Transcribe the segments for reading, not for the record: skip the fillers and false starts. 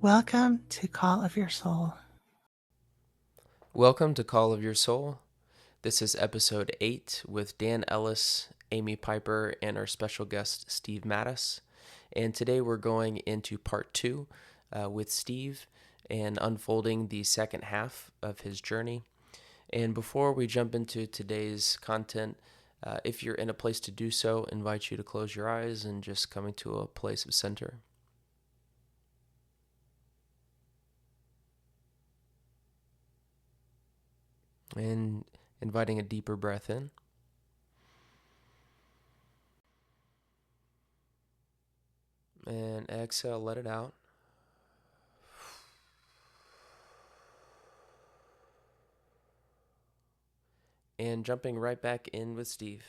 Welcome to Call of Your Soul. Welcome to Call of Your Soul. This is episode 8 with Dan Ellis, Amy Piper, and our special guest, Steve Mattus. And today we're going into part 2 with Steve and unfolding the second half of his journey. And before we jump into today's content, if you're in a place to do so, I invite you to close your eyes and just come into a place of center. And inviting a deeper breath in. And exhale, let it out. And jumping right back in with Steve.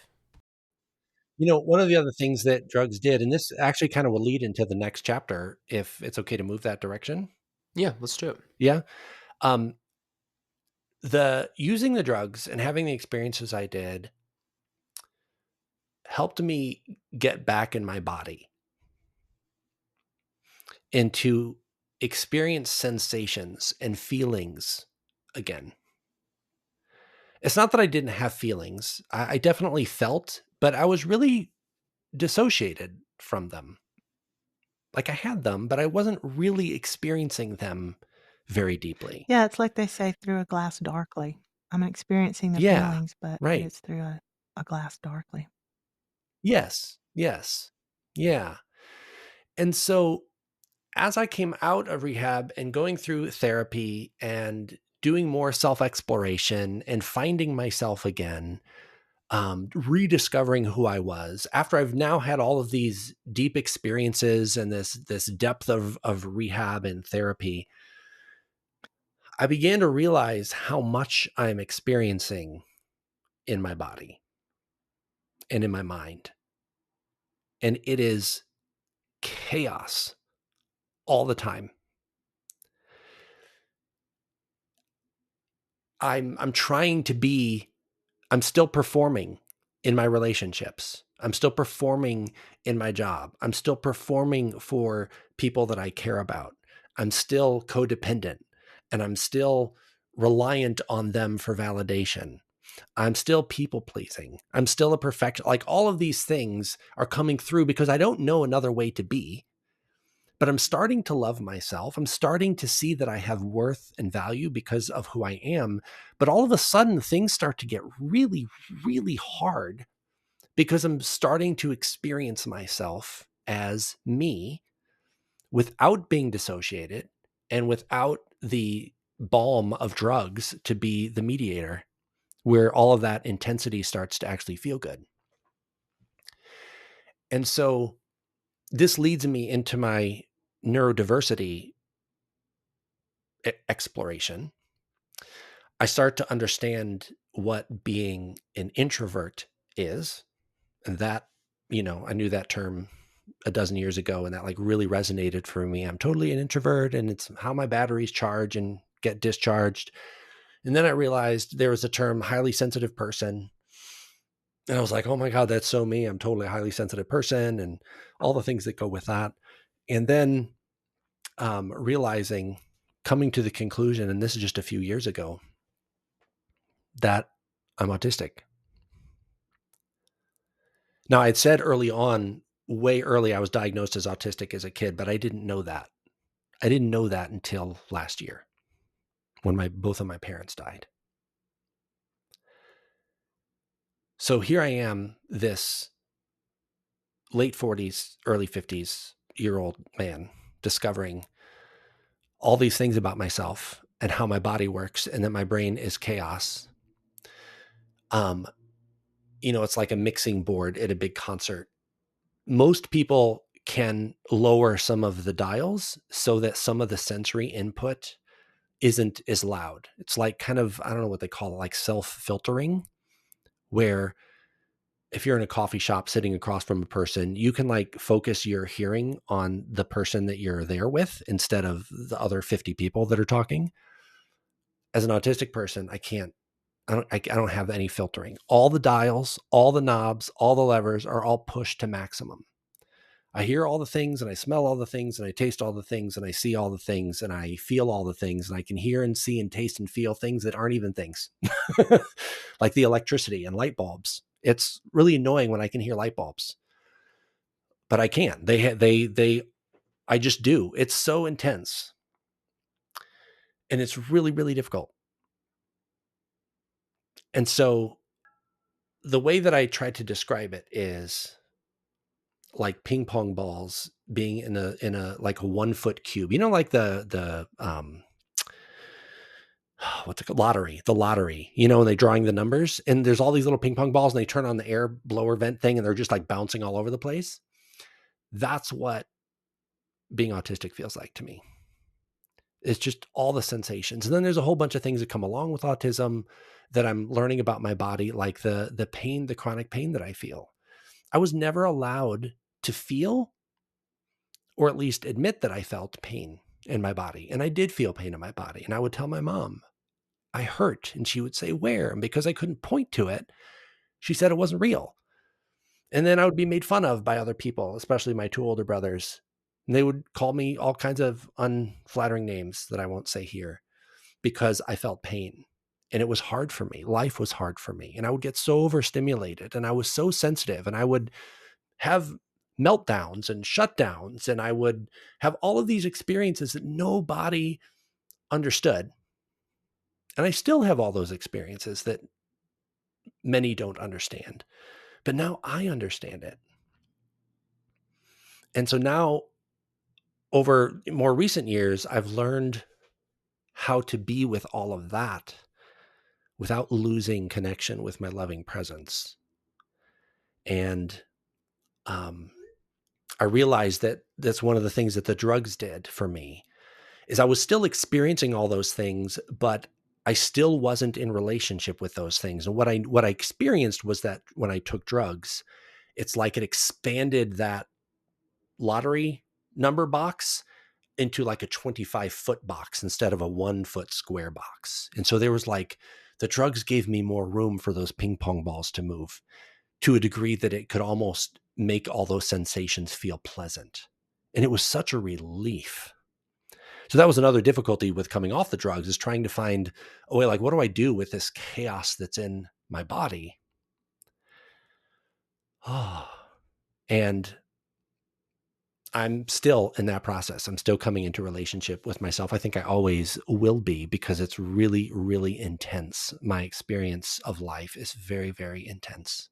You know, one of the other things that drugs did, and this actually kind of will lead into the next chapter, if it's okay to move that direction. Yeah, let's do it. Yeah. The using the drugs and having the experiences I did helped me get back in my body and to experience sensations and feelings again. It's not that I didn't have feelings. I definitely felt, but I was really dissociated from them. Like I had them, but I wasn't really experiencing them very deeply. Yeah, it's like they say, through a glass darkly. I'm experiencing the Yeah, feelings, but right. it's through a glass darkly. Yes, yes. Yeah. And so as I came out of rehab and going through therapy and doing more self-exploration and finding myself again, rediscovering who I was after I've now had all of these deep experiences and this depth of rehab and therapy, I began to realize how much I'm experiencing in my body and in my mind. And it is chaos all the time. I'm trying to be, I'm still performing in my relationships. I'm still performing in my job. I'm still performing for people that I care about. I'm still codependent and I'm still reliant on them for validation. I'm still people pleasing. I'm still a perfect, like all of these things are coming through because I don't know another way to be. But I'm starting to love myself. I'm starting to see that I have worth and value because of who I am. But all of a sudden, things start to get really, really hard because I'm starting to experience myself as me without being dissociated and without the balm of drugs to be the mediator, where all of that intensity starts to actually feel good. And so this leads me into my neurodiversity exploration. I start to understand what being an introvert is. And that, I knew that term a dozen years ago, and that like really resonated for me. I'm totally an introvert, and it's how my batteries charge and get discharged. And then I realized there was a term, highly sensitive person. And I was like, oh my God, that's so me. I'm totally a highly sensitive person, and all the things that go with that. And then realizing, coming to the conclusion, and this is just a few years ago, that I'm autistic. Now, I'd said early on, way early, I was diagnosed as autistic as a kid, but I didn't know that. I didn't know that until last year when both of my parents died. So here I am, this late 40s, early 50s year old man, discovering all these things about myself and how my body works and that my brain is chaos. It's like a mixing board at a big concert. Most people can lower some of the dials so that some of the sensory input isn't as loud. It's like kind of, I don't know what they call it, like self-filtering, where if you're in a coffee shop sitting across from a person, you can like focus your hearing on the person that you're there with instead of the other 50 people that are talking. As an autistic person, I don't have any filtering. All the dials, all the knobs, all the levers are all pushed to maximum. I hear all the things and I smell all the things and I taste all the things and I see all the things and I feel all the things and I can hear and see and taste and feel things that aren't even things, like the electricity and light bulbs. It's really annoying when I can hear light bulbs, but I can. I just do. It's so intense and it's really, really difficult. And so the way that I try to describe it is like ping pong balls being in a like a 1 foot cube, like the what's it called? The lottery, and they're drawing the numbers and there's all these little ping pong balls and they turn on the air blower vent thing and they're just like bouncing all over the place. That's what being autistic feels like to me. It's just all the sensations. And then there's a whole bunch of things that come along with autism that I'm learning about my body, like the pain, the chronic pain that I feel. I was never allowed to feel, or at least admit that I felt pain in my body. And I did feel pain in my body. And I would tell my mom, I hurt. And she would say, where? And because I couldn't point to it, she said it wasn't real. And then I would be made fun of by other people, especially my 2 older brothers. And they would call me all kinds of unflattering names that I won't say here because I felt pain. And it was hard for me. Life was hard for me. And I would get so overstimulated and I was so sensitive and I would have meltdowns and shutdowns and I would have all of these experiences that nobody understood. And I still have all those experiences that many don't understand. But now I understand it. And so now, over more recent years, I've learned how to be with all of that without losing connection with my loving presence. And I realized that that's one of the things that the drugs did for me is I was still experiencing all those things, but I still wasn't in relationship with those things. And what I experienced was that when I took drugs, it's like it expanded that lottery number box into like a 25-foot box instead of a 1-foot square box. And so there was like, the drugs gave me more room for those ping pong balls to move to a degree that it could almost make all those sensations feel pleasant. And it was such a relief. So that was another difficulty with coming off the drugs, is trying to find a way, like, what do I do with this chaos that's in my body? Oh, and I'm still in that process. I'm still coming into relationship with myself. I think I always will be because it's really, really intense. My experience of life is very, very intense.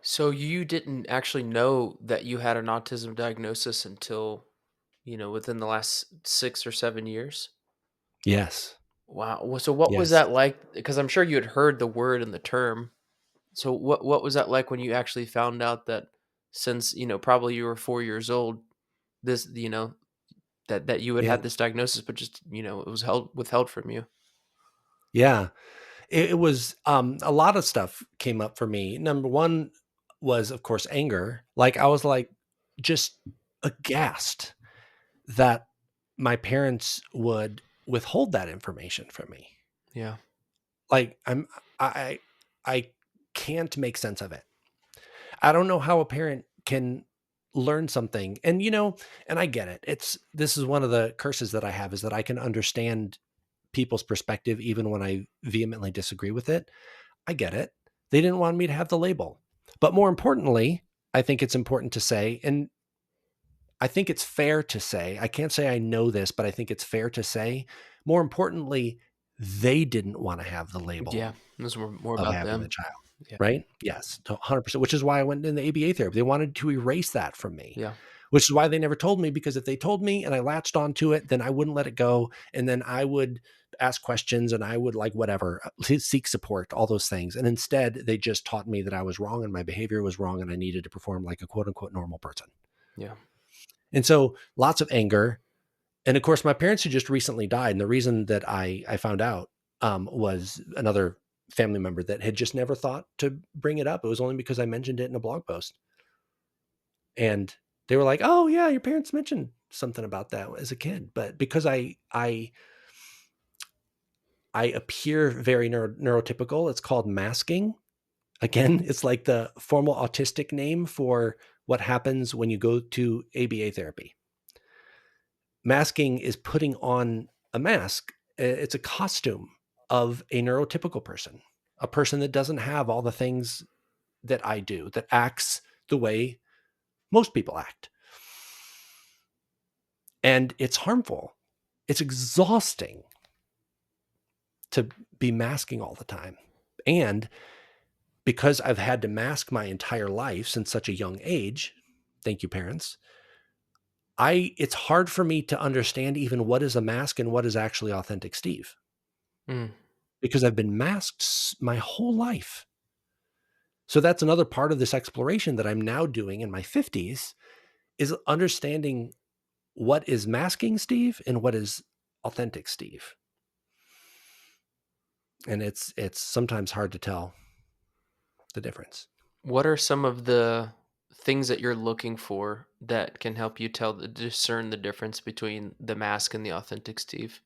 So you didn't actually know that you had an autism diagnosis until, within the last 6 or 7 years? Yes. Wow. So what was Yes. that like? Because I'm sure you had heard the word and the term. So what was that like when you actually found out that, since, probably you were 4 years old, this, that you had Yeah. had this diagnosis, but just, it was withheld from you? Yeah. It was, a lot of stuff came up for me. Number one was, of course, anger. Like, I was like, just aghast that my parents would withhold that information from me. Yeah. Like, I, I can't make sense of it. I don't know how a parent can learn something. And, and I get it. This is one of the curses that I have, is that I can understand people's perspective even when I vehemently disagree with it. I get it. They didn't want me to have the label. But more importantly, I think it's important to say, and I think it's fair to say, I can't say I know this, but I think it's fair to say, more importantly, they didn't want to have the label Yeah. This was more of about having the them. child, Yeah. right? Yes, 100%, which is why I went in the ABA therapy. They wanted to erase that from me, Yeah. which is why they never told me, because if they told me and I latched onto it, then I wouldn't let it go. And then I would ask questions and I would, like, whatever, seek support, all those things. And instead, they just taught me that I was wrong and my behavior was wrong and I needed to perform like a quote unquote normal person. Yeah. And so lots of anger. And of course, my parents had just recently died. And the reason that I found out was another family member that had just never thought to bring it up. It was only because I mentioned it in a blog post. And they were like, "Oh yeah, your parents mentioned something about that as a kid." But because I appear very neurotypical, it's called masking. Again, it's like the formal autistic name for what happens when you go to ABA therapy. Masking is putting on a mask. It's a costume of a neurotypical person, a person that doesn't have all the things that I do, that acts the way most people act. And it's harmful. It's exhausting to be masking all the time. And because I've had to mask my entire life since such a young age, thank you, parents, it's hard for me to understand even what is a mask and what is actually authentic Steve, Mm. because I've been masked my whole life. So that's another part of this exploration that I'm now doing in my 50s, is understanding what is masking Steve and what is authentic Steve. And it's sometimes hard to tell the difference. What are some of the things that you're looking for that can help you discern the difference between the mask and the authentic Steve?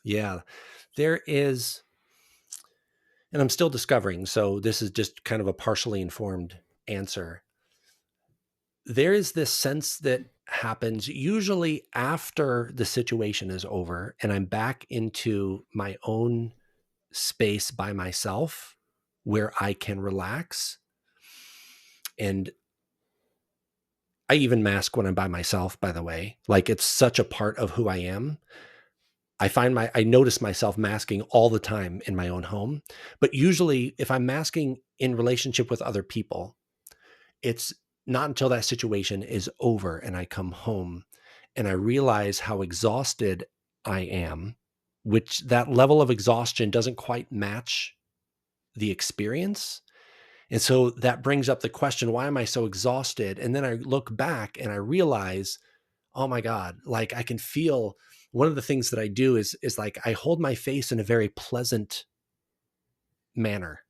Yeah, there is, and I'm still discovering, so this is just kind of a partially informed answer. There is this sense that happens usually after the situation is over and I'm back into my own space by myself where I can relax. And I even mask when I'm by myself, by the way. Like, it's such a part of who I am. I notice myself masking all the time in my own home. But usually if I'm masking in relationship with other people, it's not until that situation is over and I come home and I realize how exhausted I am, which that level of exhaustion doesn't quite match the experience. And so that brings up the question, why am I so exhausted? And then I look back and I realize, oh my God, like I can feel, one of the things that I do is like I hold my face in a very pleasant manner.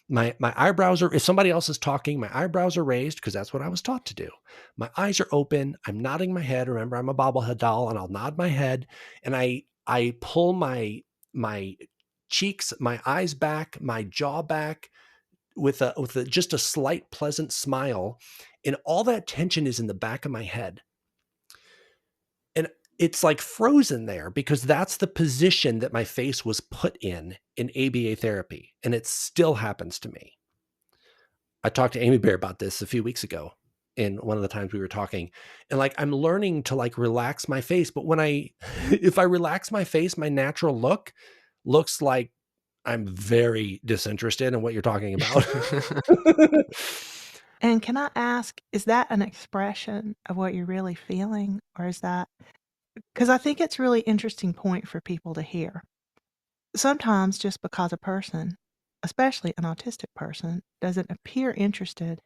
My eyebrows are, if somebody else is talking, my eyebrows are raised because that's what I was taught to do. My eyes are open. I'm nodding my head. Remember, I'm a bobblehead doll, and I'll nod my head, and I pull my cheeks, my eyes back, my jaw back with just a slight pleasant smile, and all that tension is in the back of my head. And it's like frozen there because that's the position that my face was put in ABA therapy, and it still happens to me. I talked to Amy Bear about this a few weeks ago in one of the times we were talking, and like I'm learning to like relax my face, but when if I relax my face, my natural look looks like I'm very disinterested in what you're talking about. And can I ask, is that an expression of what you're really feeling? Or is that, because I think it's a really interesting point for people to hear. Sometimes just because a person, especially an autistic person, doesn't appear interested,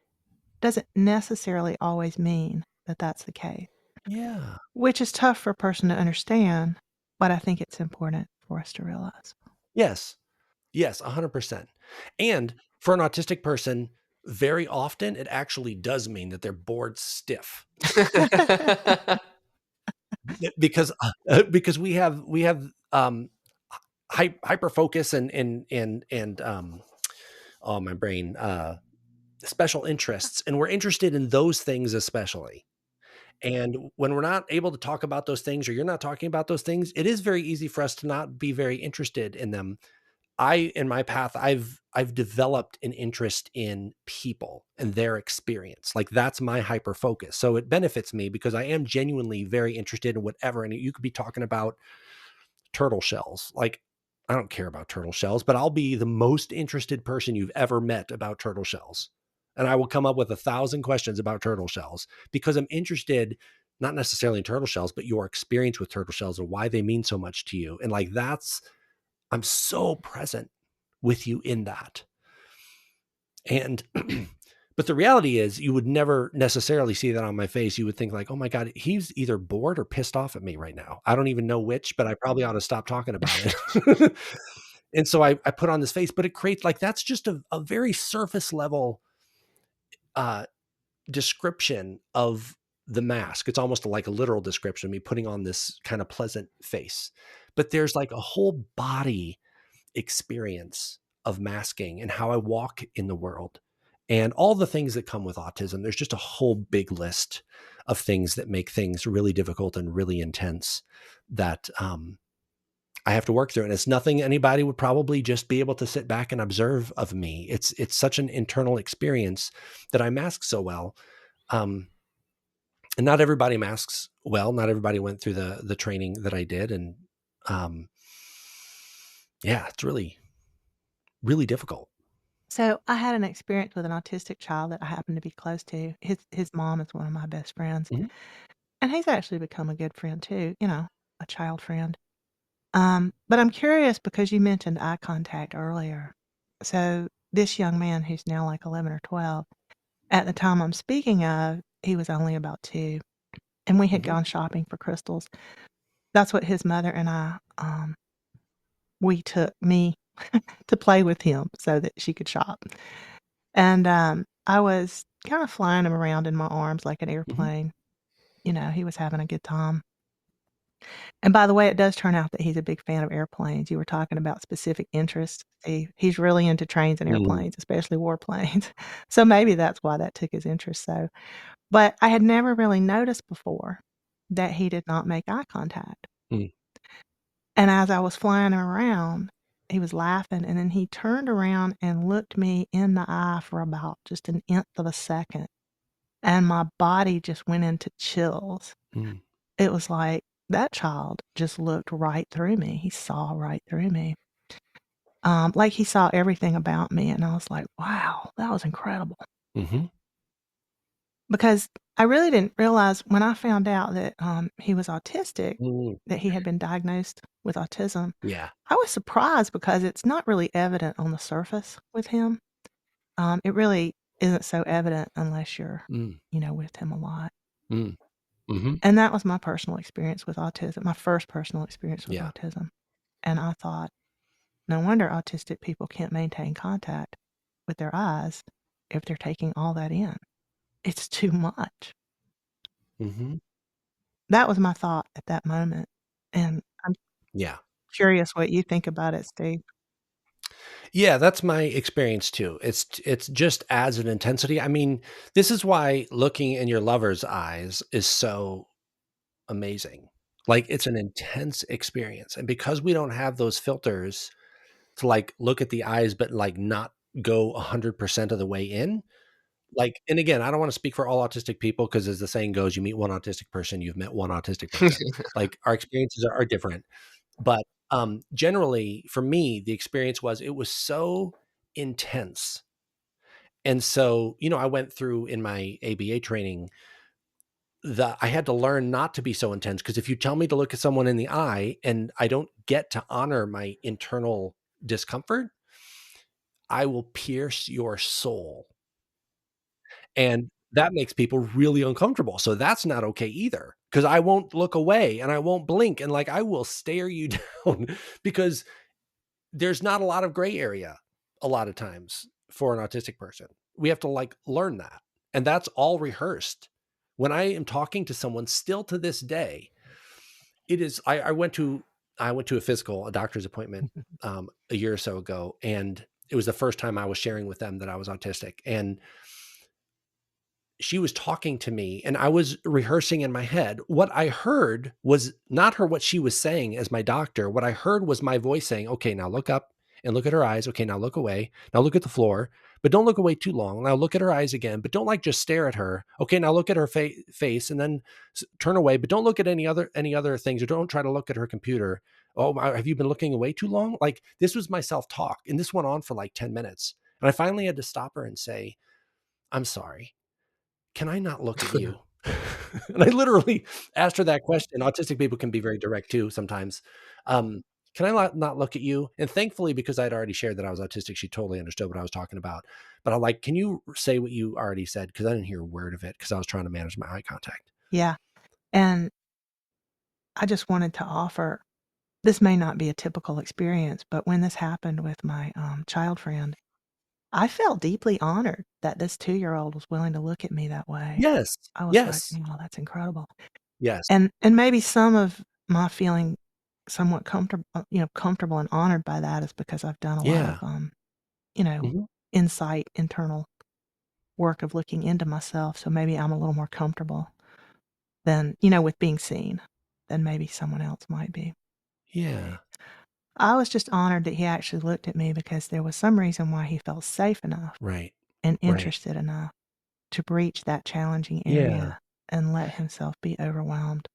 doesn't necessarily always mean that that's the case, Yeah. which is tough for a person to understand, but I think it's important for us to realize. Yes. Yes, 100%. And for an autistic person, very often it actually does mean that they're bored stiff. Because we have hyper focus and oh, my brain, special interests, and we're interested in those things especially. And when we're not able to talk about those things, or you're not talking about those things, it is very easy for us to not be very interested in them. In my path, I've developed an interest in people and their experience. Like, that's my hyper focus. So it benefits me because I am genuinely very interested in whatever. And you could be talking about turtle shells. Like, I don't care about turtle shells, but I'll be the most interested person you've ever met about turtle shells. And I will come up with 1,000 questions about turtle shells because I'm interested, not necessarily in turtle shells, but your experience with turtle shells and why they mean so much to you. And like, I'm so present with you in that. And, but the reality is, you would never necessarily see that on my face. You would think like, oh my God, he's either bored or pissed off at me right now. I don't even know which, but I probably ought to stop talking about it. And so I put on this face, but it creates like, that's just a very surface level uh, description of the mask. It's almost like a literal description of me putting on this kind of pleasant face. But there's like a whole body experience of masking and how I walk in the world and all the things that come with autism. There's just a whole big list of things that make things really difficult and really intense that I have to work through. And it's nothing anybody would probably just be able to sit back and observe of me. It's such an internal experience that I mask so well. Um, and not everybody masks well. Not everybody went through the training that I did. And um, yeah, it's really, really difficult. So I had an experience with an autistic child that I happened to be close to. His mom is one of my best friends, Mhm, and he's actually become a good friend too, a child friend. But I'm curious because you mentioned eye contact earlier. So this young man who's now like 11 or 12, at the time I'm speaking of, he was only about 2, and we had mhm, gone shopping for crystals. That's what his mother and I, we took me to play with him so that she could shop. And, I was kinda flying him around in my arms like an mhm, airplane. He was having a good time. And by the way, it does turn out that he's a big fan of airplanes. You were talking about specific interests. He's really into trains and mhm, airplanes, especially warplanes. So maybe that's why that took his interest so. But I had never really noticed before that he did not make eye contact. mm, And as I was flying him around, he was laughing, and then he turned around and looked me in the eye for about just an nth of a second, and my body just went into chills. mm, It was like that child just looked right through me. He saw right through me. Like he saw everything about me, and I was like, "Wow, that was incredible." mhm, Because I really didn't realize when I found out that, he was autistic, mm, that he had been diagnosed with autism, yeah, I was surprised because it's not really evident on the surface with him. It really isn't so evident unless you're, mm, with him a lot. mm, mhm, And that was my personal experience with autism, my first personal experience with yeah, autism. And I thought, no wonder autistic people can't maintain contact with their eyes if they're taking all that in. It's too much. mhm, That was my thought at that moment, and I'm yeah. curious what you think about it, Steve. Yeah, that's my experience too. It's just adds an intensity. I mean, this is why looking in your lover's eyes is so amazing. Like, it's an intense experience, and because we don't have those filters to, like, look at the eyes, but, like, not go 100% of the way in, like and again, I don't wanna speak for all autistic people because as the saying goes, "You meet one autistic person, you've met one autistic person." Like, our experiences are different. But, generally, for me, the experience was it was so intense. And so, I went through in my ABA training that I had to learn not to be so intense because if you tell me to look at someone in the eye and I don't get to honor my internal discomfort, I will pierce your soul. And that makes people really uncomfortable. So that's not okay either because I won't look away and I won't blink and like I will stare you down because there's not a lot of gray area a lot of times for an autistic person. We have to like learn that. And that's all rehearsed. When I am talking to someone still to this day, it is I went to a physical, a doctor's appointment a year or so ago, and it was the first time I was sharing with them that I was autistic. And she was talking to me and I was rehearsing in my head. What I heard was not her what she was saying as my doctor. What I heard was my voice saying, "Okay, now look up and look at her eyes. Okay, now look away. Now look at the floor, but don't look away too long. Now look at her eyes again, but don't like just stare at her. Okay, now look at her face and then turn away, but don't look at any other things or don't try to look at her computer. Oh, have you been looking away too long?" Like this was my self-talk and this went on for like 10 minutes. And I finally had to stop her and say, "I'm sorry. Can I not look at you?" And I literally asked her that question. Autistic people can be very direct too sometimes. Um, "Can I not look at you?" And thankfully, because I'd already shared that I was autistic, she totally understood what I was talking about. But I'm like, "Can you say what you already said?" Because I didn't hear a word of it because I was trying to manage my eye contact. Yeah, and I just wanted to offer this may not be a typical experience, but when this happened with my, child friend, I felt deeply honored that this two-year-old was willing to look at me that way. Yes. I was like, Yes. "Wow, that's incredible." Yes. And maybe some of my feeling somewhat comfortable and honored by that is because I've done a lot of, Yeah. you know, Mhm. insight, internal work of looking into myself, so maybe I'm a little more comfortable than, with being seen than maybe someone else might be. Yeah. I was just honored that he actually looked at me because there was some reason why he felt safe enough Right. and Right. interested enough to breach that challenging Yeah. area and let himself be overwhelmed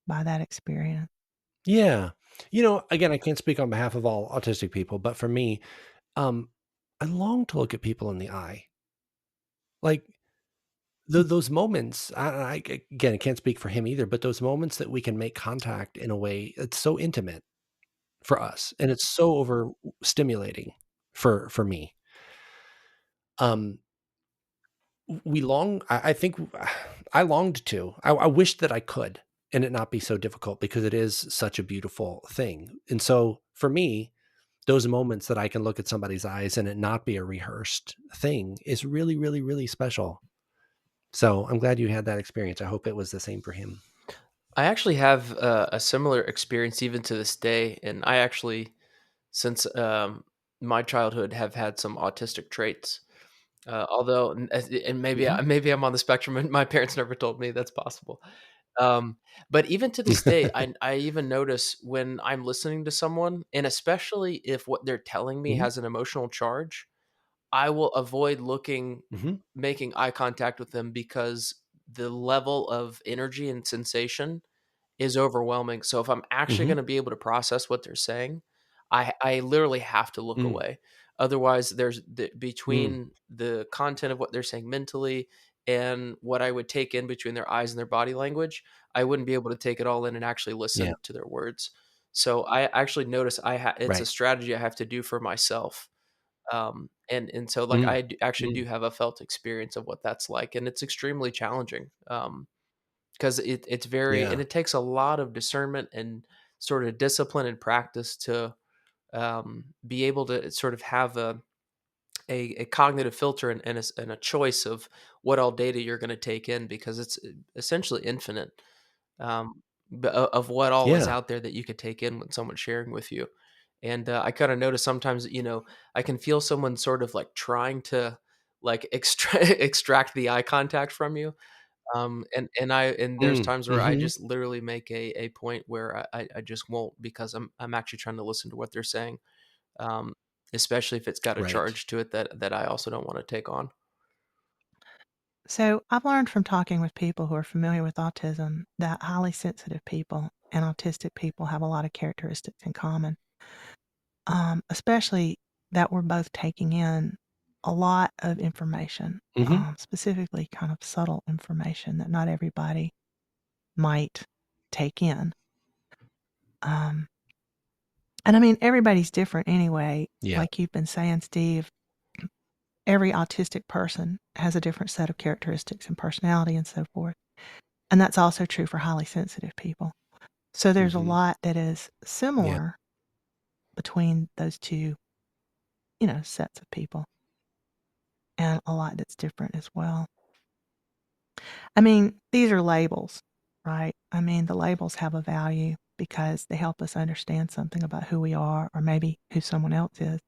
by that experience. Yeah. Again, I can't speak on behalf of all autistic people, but for me, um, I long to look at people in the eye. Like those moments, again, I can't speak for him either, but those moments that we can make contact in a way it's so intimate for us, and it's so overstimulating for me. Um, we long. I think I longed to. I wished that I could, and it not be so difficult because it is such a beautiful thing. And so for me, those moments that I can look at somebody's eyes and it not be a rehearsed thing is really, really, really special. So I'm glad you had that experience. I hope it was the same for him. I actually have a similar experience even to this day, and I actually, since my childhood, have had some autistic traits. Although, and maybe Mhm. maybe I'm on the spectrum, and my parents never told me that's possible. Um, but even to this day, I even notice when I'm listening to someone, and especially if what they're telling me Mhm. has an emotional charge, I will avoid Mhm. making eye contact with them because the level of energy and sensation is overwhelming. So if I'm actually Mhm. gonna be able to process what they're saying, I literally have to look Mm. away. Otherwise, there's Mm. between the content of what they're saying mentally and what I would take in between their eyes and their body language, I wouldn't be able to take it all in and actually Yeah. listen to their words. So I actually notice it's a Right. strategy I have to do for myself. And so like Mm. actually Mm. do have a felt experience of what that's like, and it's extremely challenging. 'Cause it's very and Yeah. it takes a lot of discernment and sort of discipline and practice to, be able to sort of have a cognitive filter and a choice of what all data you're gonna take in because it's essentially infinite, of what all is Yeah. out there that you could take in when someone's sharing with you. And, I kinda notice sometimes, I can feel someone sort of, like, trying to, like, extract the eye contact from you. And there's Mm. times where I Mhm. just literally make a point where I just won't because I'm actually trying to listen to what they're saying, um, especially if it's got a Right. charge to it that I also don't wanna take on. So I've learned from talking with people who are familiar with autism that highly sensitive people and autistic people have a lot of characteristics in common, especially that we're both taking in a lot of information, Mhm. specifically kind of subtle information that not everybody might take in. Um, and I mean, everybody's different anyway. Yeah. Like you've been saying, Steve, every autistic person has a different set of characteristics and personality and so forth. And that's also true for highly sensitive people. So there's a Mhm. lot that is Yeah. similar between those two, sets of people, and a lot that's different as well. I mean, these are labels, right? I mean, the labels have a value because they help us understand something about who we are or maybe who someone else is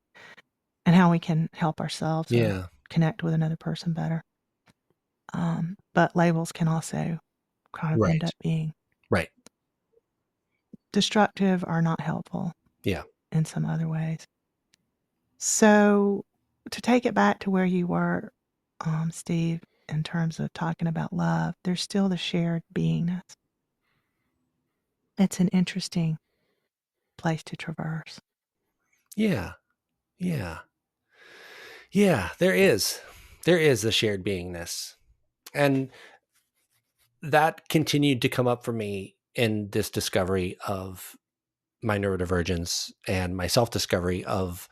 and how we can help ourselves or Yeah. connect with another person better. But labels can also kind of end Right. up being Right. destructive or not helpful Yeah. in some other ways. So, to take it back to where you were, Steve, in terms of talking about love, there's still the shared beingness. It's an interesting place to traverse. Yeah. Yeah. Yeah. There is. There is a shared beingness. And that continued to come up for me in this discovery of my neurodivergence and my self-discovery of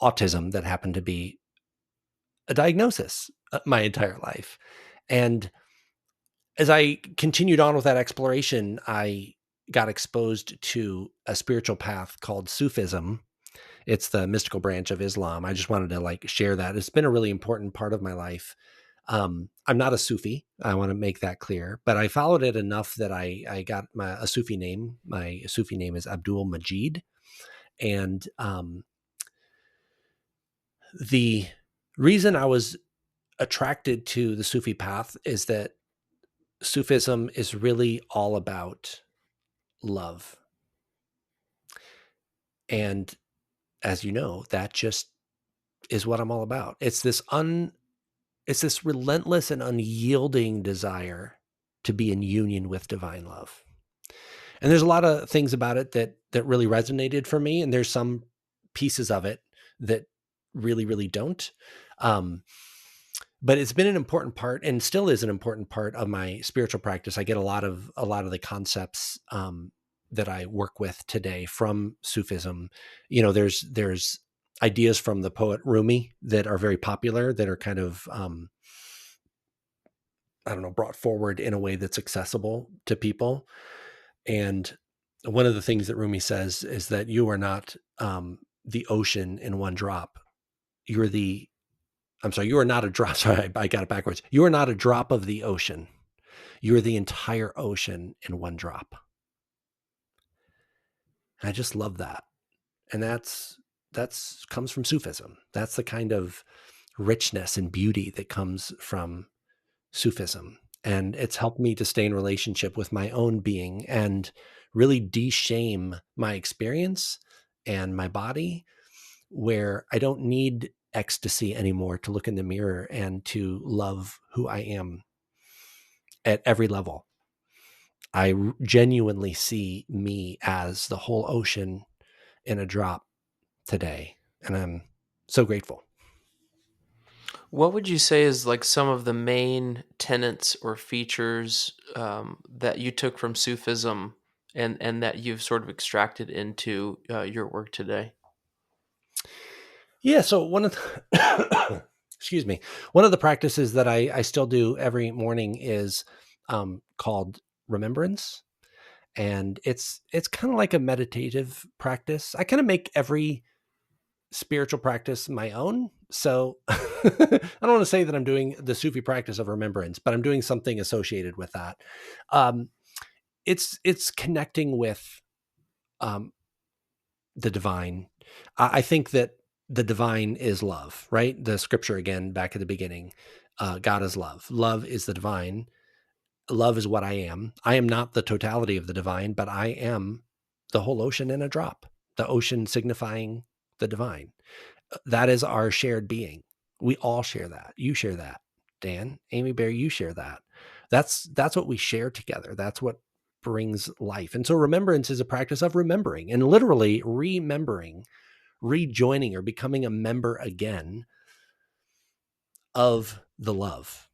autism that happened to be a diagnosis my entire life. And as I continued on with that exploration, I got exposed to a spiritual path called Sufism. It's the mystical branch of Islam. I just wanted to share that. It's been a really important part of my life. I'm not a Sufi. I want to make that clear, but I followed it enough that I got a Sufi name. My Sufi name is Abdul Majid, and the reason I was attracted to the Sufi path is that Sufism is really all about love. And as you know, that just is what I'm all about. It's this relentless and unyielding desire to be in union with divine love. And there's a lot of things about it that really resonated for me, and there's some pieces of it that really don't. But it's been an important part, and still is an important part of my spiritual practice. I get a lot of the concepts that I work with today from Sufism. There's ideas from the poet Rumi that are very popular, that are kind of I don't know, brought forward in a way that's accessible to people. And one of the things that Rumi says is that you are not the ocean in one drop. You are not a drop. Sorry, I got it backwards. You are not a drop of the ocean. You are the entire ocean in one drop. And I just love that. And that's comes from Sufism. That's the kind of richness and beauty that comes from Sufism. And it's helped me to stay in relationship with my own being and really de-shame my experience and my body, where I don't need ecstasy anymore to look in the mirror and to love who I am at every level. I genuinely see me as the whole ocean in a drop today. And I'm so grateful. What would you say is like some of the main tenets or features that you took from Sufism and that you've sort of extracted into your work today? Yeah. So one of the, excuse me, one of the practices that I still do every morning is called remembrance. And it's kind of like a meditative practice. I kind of make every spiritual practice my own. So I don't want to say that I'm doing the Sufi practice of remembrance, but I'm doing something associated with that. Um, it's connecting with um, the divine. I think that the divine is love, right? The scripture again, back at the beginning, God is love. Love is the divine. Love is what I am. I am not the totality of the divine, but I am the whole ocean in a drop, the ocean signifying the divine. That is our shared being. We all share that. You share that. Dan, Amy Bear, you share that. That's what we share together. That's what brings life. And so remembrance is a practice of remembering and literally remembering, rejoining or becoming a member again of the love.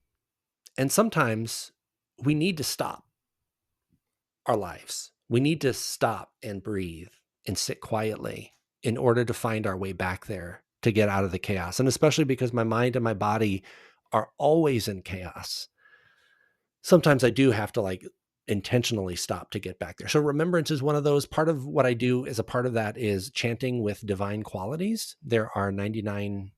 And sometimes we need to stop our lives. We need to stop and breathe and sit quietly in order to find our way back there, to get out of the chaos. And especially because my mind and my body are always in chaos. Sometimes I do have to like intentionally stop to get back there. So remembrance is one of those. Part of what I do as a part of that is chanting with divine qualities. There are 99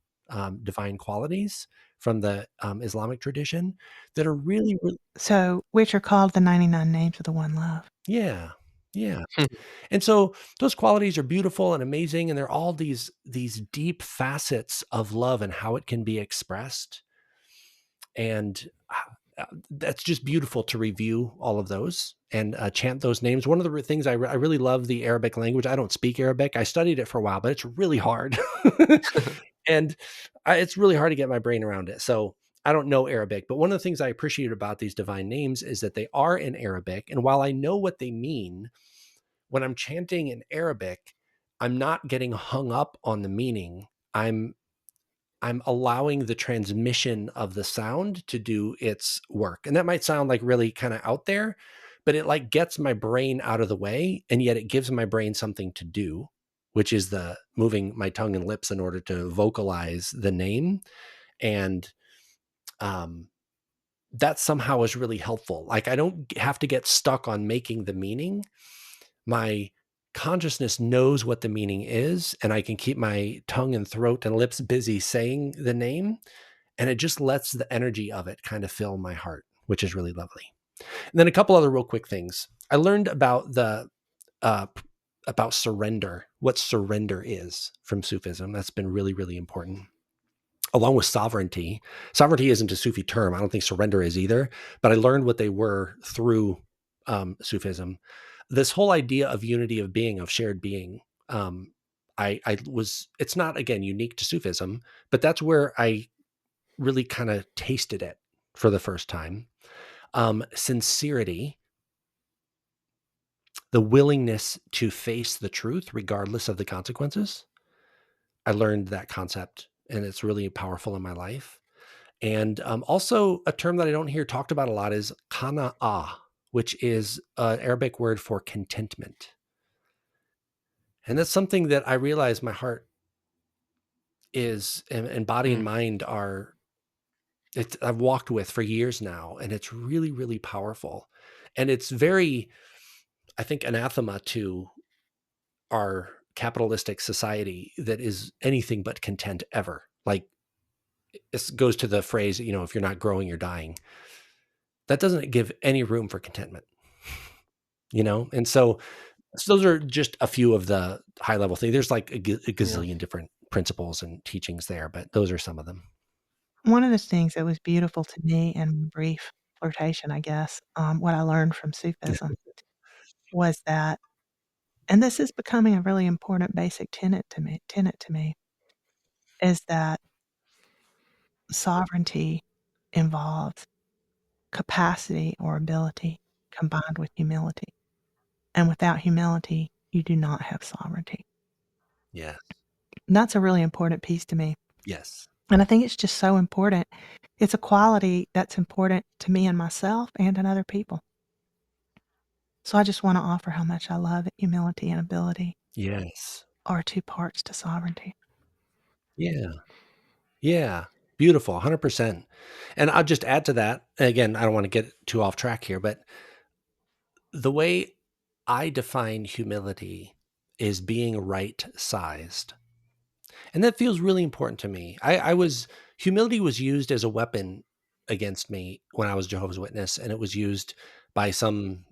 divine qualities from the Islamic tradition that are really, really, So, which are called the 99 names of the one love. yeah, yeah. And so those qualities are beautiful and amazing, and they're all these deep facets of love and how it can be expressed. And that's just beautiful to review all of those and chant those names. One of the things I really love the Arabic language. I don't speak Arabic. I studied it for a while, but it's really hard. And it's really hard to get my brain around it. So I don't know Arabic, but one of the things I appreciate about these divine names is that they are in Arabic. And while I know what they mean, when I'm chanting in Arabic, I'm not getting hung up on the meaning. I'm allowing the transmission of the sound to do its work. And that might sound like really kind of out there, but it like gets my brain out of the way, and yet it gives my brain something to do, which is the moving my tongue and lips in order to vocalize the name. And that somehow is really helpful. Like I don't have to get stuck on making the meaning. My consciousness knows what the meaning is, and I can keep my tongue and throat and lips busy saying the name, and it just lets the energy of it kind of fill my heart, which is really lovely. And then a couple other real quick things. I learned about uh, about surrender, what surrender is from Sufism. That's been really, really important. along with sovereignty. Sovereignty isn't a Sufi term. I don't think surrender is either, but I learned what they were through Sufism. This whole idea of unity of being, of shared being. I was, it's not, again, unique to Sufism, but that's where I really kind of tasted it for the first time. Sincerity, the willingness to face the truth regardless of the consequences. I learned that concept, and it's really powerful in my life. And also, a term that I don't hear talked about a lot is qana'a, which is an Arabic word for contentment. And that's something that I realize my heart is, and body and Mm. mind are, I've walked with for years now. And it's really, really powerful. And it's very, I think, anathema to our capitalistic society that is anything but content ever. Like, this goes to the phrase, if you're not growing, you're dying. That doesn't give any room for contentment, And so those are just a few of the high level things. There's like a Yeah. gazillion different principles and teachings there, but those are some of them. One of the things that was beautiful to me in brief flirtation, I guess, what I learned from Sufism was that, and this is becoming a really important basic tenet to me, is that sovereignty involves capacity or ability combined with humility. And without humility, you do not have sovereignty. Yeah. And that's a really important piece to me. Yes. And I think it's just so important. It's a quality that's important to me and myself and in other people. So I just want to offer how much I love it. Humility and ability Yes. are two parts to sovereignty. Yeah. Yeah. Beautiful. 100%. And I'll just add to that. Again, I don't want to get too off track here, but the way I define humility is being right sized. And that feels really important to me. Humility was used as a weapon against me when I was Jehovah's Witness, and it was used by some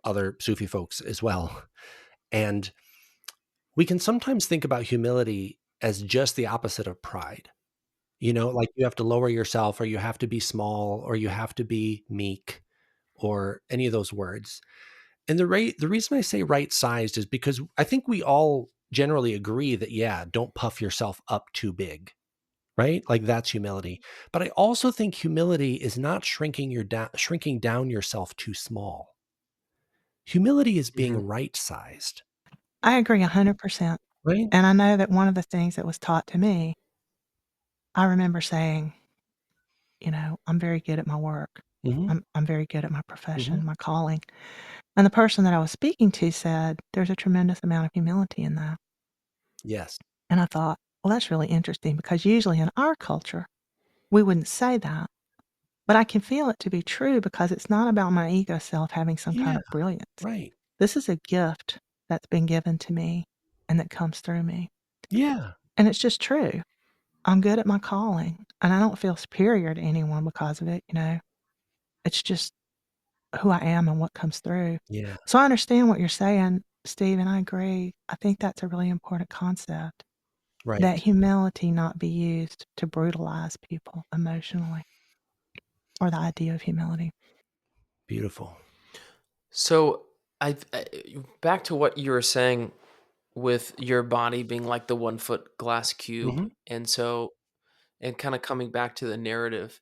other Sufi folks as well. And we can sometimes think about humility as just the opposite of pride. Like you have to lower yourself, or you have to be small, or you have to be meek, or any of those words. And the reason I say right sized is because I think we all generally agree that, yeah, don't puff yourself up too big, right? Like that's humility. But I also think humility is not shrinking down yourself too small. Humility is being Hmm. right sized, I agree 100%. right? And I know that one of the things that was taught to me, I remember saying, I'm very good at my work. Hmm. I'm very good at my Hmm. profession, my calling. And the person that I was speaking to said, there's a tremendous amount of humility in that. Yes. And I thought, well, that's really interesting because usually in our culture, we wouldn't say that. But I can feel it to be true because it's not about my ego self having some kind Yeah. of brilliance. Right. This is a gift that's been given to me and that comes through me. Yeah. And it's just true. I'm good at my calling and I don't feel superior to anyone because of it. It's just who I am and what comes through. Yeah. So I understand what you're saying, Steve, and I agree. I think that's a really important concept, that Right. humility not be used to brutalize people emotionally, or the idea of humility. Beautiful. So I back to what you were saying with your body being like the 1 foot glass cube, Hmm. and kind of coming back to the narrative.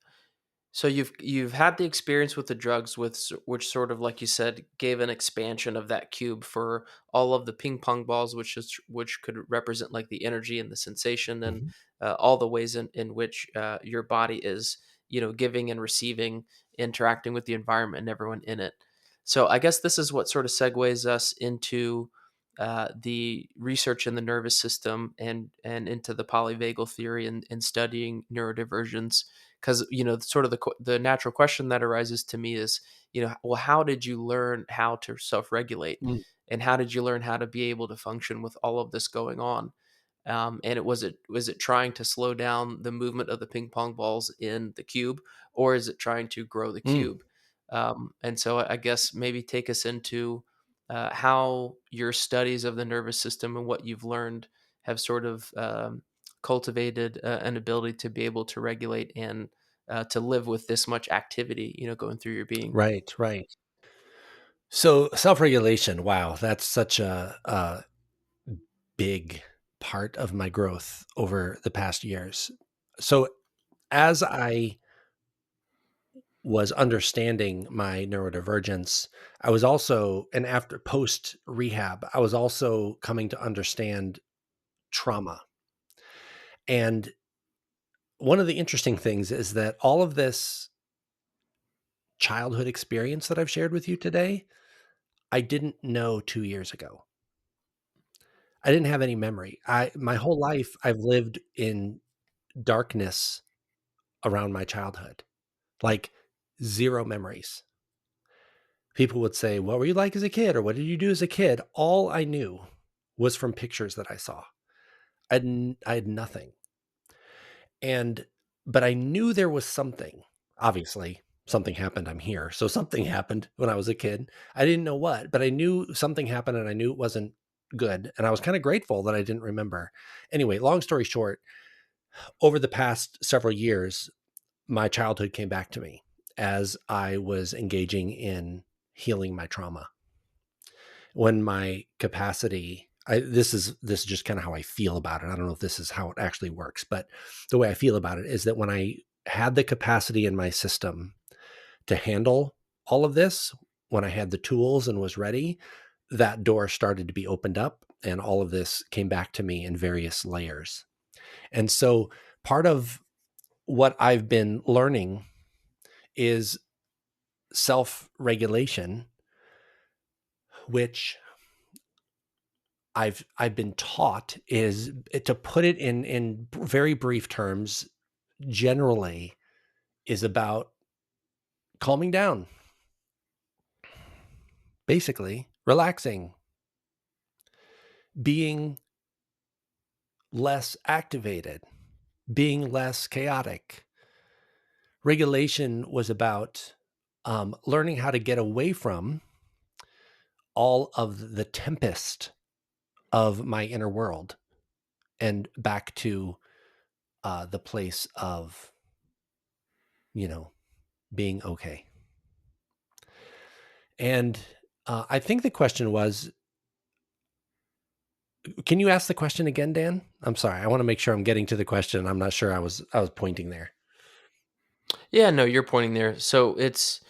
So you've had the experience with the drugs, which sort of, like you said, gave an expansion of that cube for all of the ping pong balls, which could represent like the energy and the sensation, and Hmm. all the ways in which your body is, giving and receiving, interacting with the environment and everyone in it. So I guess this is what sort of segues us into the research in the nervous system, and into the polyvagal theory, and studying neurodivergence, because sort of the natural question that arises to me is, well, how did you learn how to self-regulate, Mm. and how did you learn how to be able to function with all of this going on? And was it trying to slow down the movement of the ping pong balls in the cube, or is it trying to grow the Mm. cube? And so I guess maybe take us into how your studies of the nervous system and what you've learned have sort of cultivated an ability to be able to regulate and to live with this much activity, going through your being. Right, right. So self-regulation, wow, that's such a big part of my growth over the past years. So as I was understanding my neurodivergence, I was also, and after post rehab, I was also coming to understand trauma. And one of the interesting things is that all of this childhood experience that I've shared with you today, I didn't know 2 years ago. I didn't have any memory. My whole life I've lived in darkness around my childhood. Like zero memories. People would say, "What were you like as a kid?" or "What did you do as a kid?" All I knew was from pictures that I saw. I had nothing. And but I knew there was something. Obviously, something happened, I'm here. So something happened when I was a kid. I didn't know what, but I knew something happened and I knew it wasn't good. And I was kind of grateful that I didn't remember. Anyway, long story short, over the past several years, my childhood came back to me as I was engaging in healing my trauma. When my capacity, this is just kind of how I feel about it. I don't know if this is how it actually works, but the way I feel about it is that when I had the capacity in my system to handle all of this, when I had the tools and was ready, that door started to be opened up and all of this came back to me in various layers. And so part of what I've been learning is self-regulation, which I've been taught is to put it in very brief terms, generally is about calming down, basically relaxing, being less activated, being less chaotic. Regulation was about learning how to get away from all of the tempest of my inner world and back to the place of, being okay. And I think the question was, can you ask the question again, Dan? I'm sorry. I want to make sure I'm getting to the question. I'm not sure I was pointing there. Yeah, no, you're pointing there. So it's,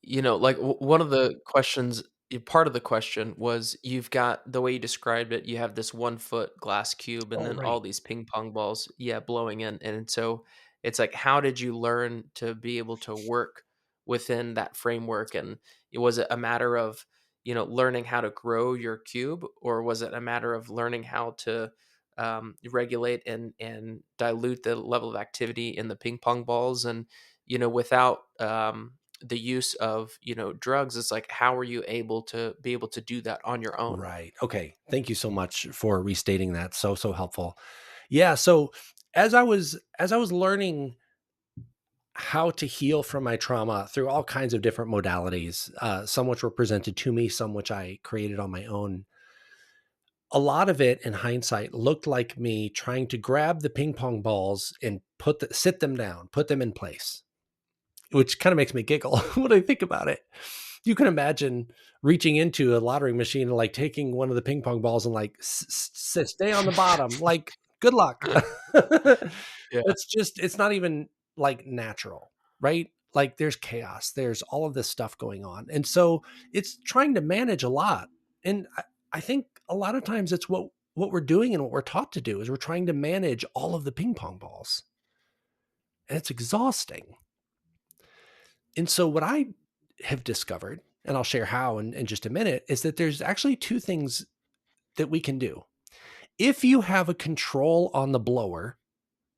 like one of the questions, part of the question was you've got the way you described it, you have this 1 foot glass cube and Oh, then all right. these ping pong balls, yeah, blowing in. And so it's like, how did you learn to be able to work within that framework? And was it a matter of, learning how to grow your cube, or was it a matter of learning how to regulate and dilute the level of activity in the ping pong balls? And without the use of drugs, it's like, how are you able to do that on your own? Right. Okay. Thank you so much for restating that. So helpful. Yeah. So as I was learning how to heal from my trauma through all kinds of different modalities, some which were presented to me, some which I created on my own. A lot of it in hindsight looked like me trying to grab the ping pong balls and sit them down, put them in place, which kind of makes me giggle when I think about it. You can imagine reaching into a lottery machine and like taking one of the ping pong balls and like stay on the bottom. Like, good luck. Yeah. It's not even like natural, right? Like there's chaos, there's all of this stuff going on. And so it's trying to manage a lot. And I think a lot of times it's what we're doing and what we're taught to do is we're trying to manage all of the ping pong balls. And it's exhausting. And so what I have discovered, and I'll share how in just a minute, is that there's actually two things that we can do. If you have a control on the blower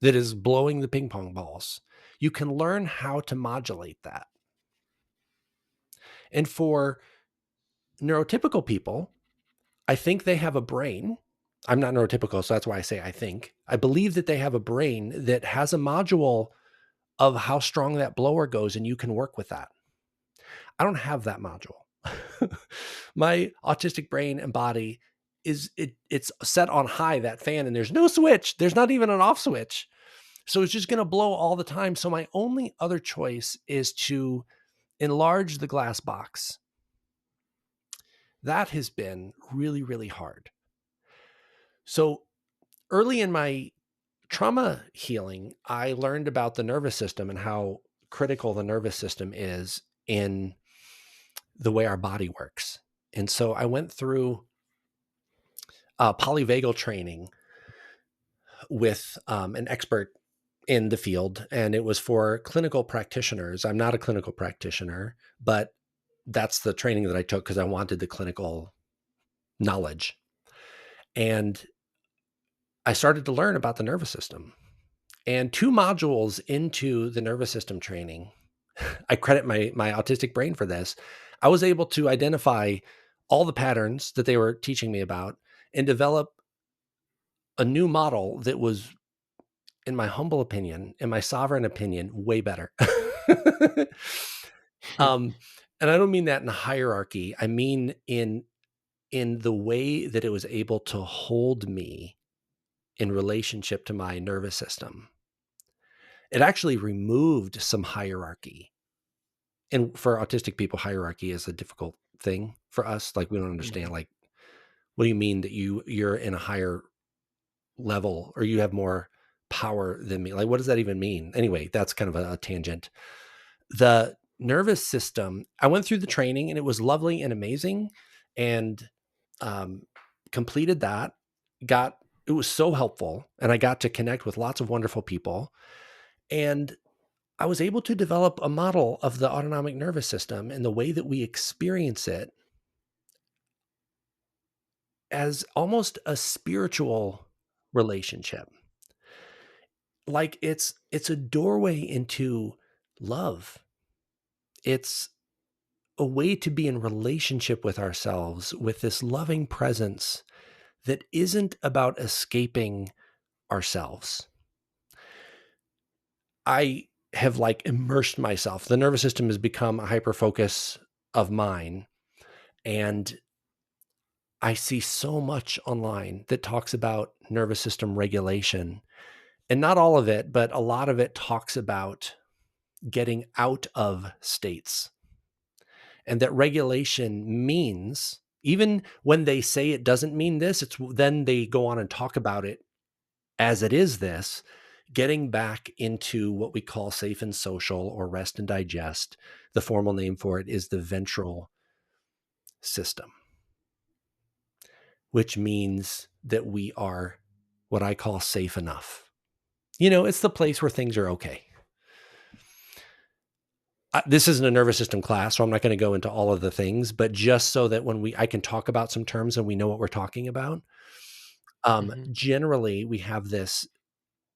that is blowing the ping pong balls, you can learn how to modulate that. And for neurotypical people, I think they have a brain. I'm not neurotypical, so that's why I say I think. I believe that they have a brain that has a module of how strong that blower goes, and you can work with that. I don't have that module. My autistic brain and body it's set on high, that fan, and there's no switch. There's not even an off switch. So it's just going to blow all the time. So my only other choice is to enlarge the glass box. That has been really, really hard. So early in my trauma healing, I learned about the nervous system and how critical the nervous system is in the way our body works. And so I went through polyvagal training with an expert in the field, and it was for clinical practitioners. I'm not a clinical practitioner, but that's the training that I took because I wanted the clinical knowledge. And I started to learn about the nervous system. And 2 modules into the nervous system training, I credit my autistic brain for this. I was able to identify all the patterns that they were teaching me about and develop a new model that was, in my humble opinion, in my sovereign opinion, way better. um, and I don't mean that in a hierarchy. I mean in the way that it was able to hold me in relationship to my nervous system. It actually removed some hierarchy. And for autistic people, hierarchy is a difficult thing for us. Like, we don't understand, Mhm. like, what do you mean that you're in a higher level or you have more power than me? Like, what does that even mean? Anyway, that's kind of a tangent. The nervous system, I went through the training and it was lovely and amazing, and um, completed that. It was so helpful, and I got to connect with lots of wonderful people. And I was able to develop a model of the autonomic nervous system and the way that we experience it as almost a spiritual relationship. Like, it's a doorway into love. It's a way to be in relationship with ourselves, with this loving presence that isn't about escaping ourselves. I have, like, immersed myself. The nervous system has become a hyper focus of mine. And I see so much online that talks about nervous system regulation, and not all of it, but a lot of it talks about getting out of states, and that regulation means, even when they say it doesn't mean this, it's then they go on and talk about it as it is this, getting back into what we call safe and social, or rest and digest. The formal name for it is the ventral system, which means that we are what I call safe enough. It's the place where things are okay. This isn't a nervous system class, so I'm not going to go into all of the things, but just so that when I can talk about some terms and we know what we're talking about. Mhm. Generally, we have this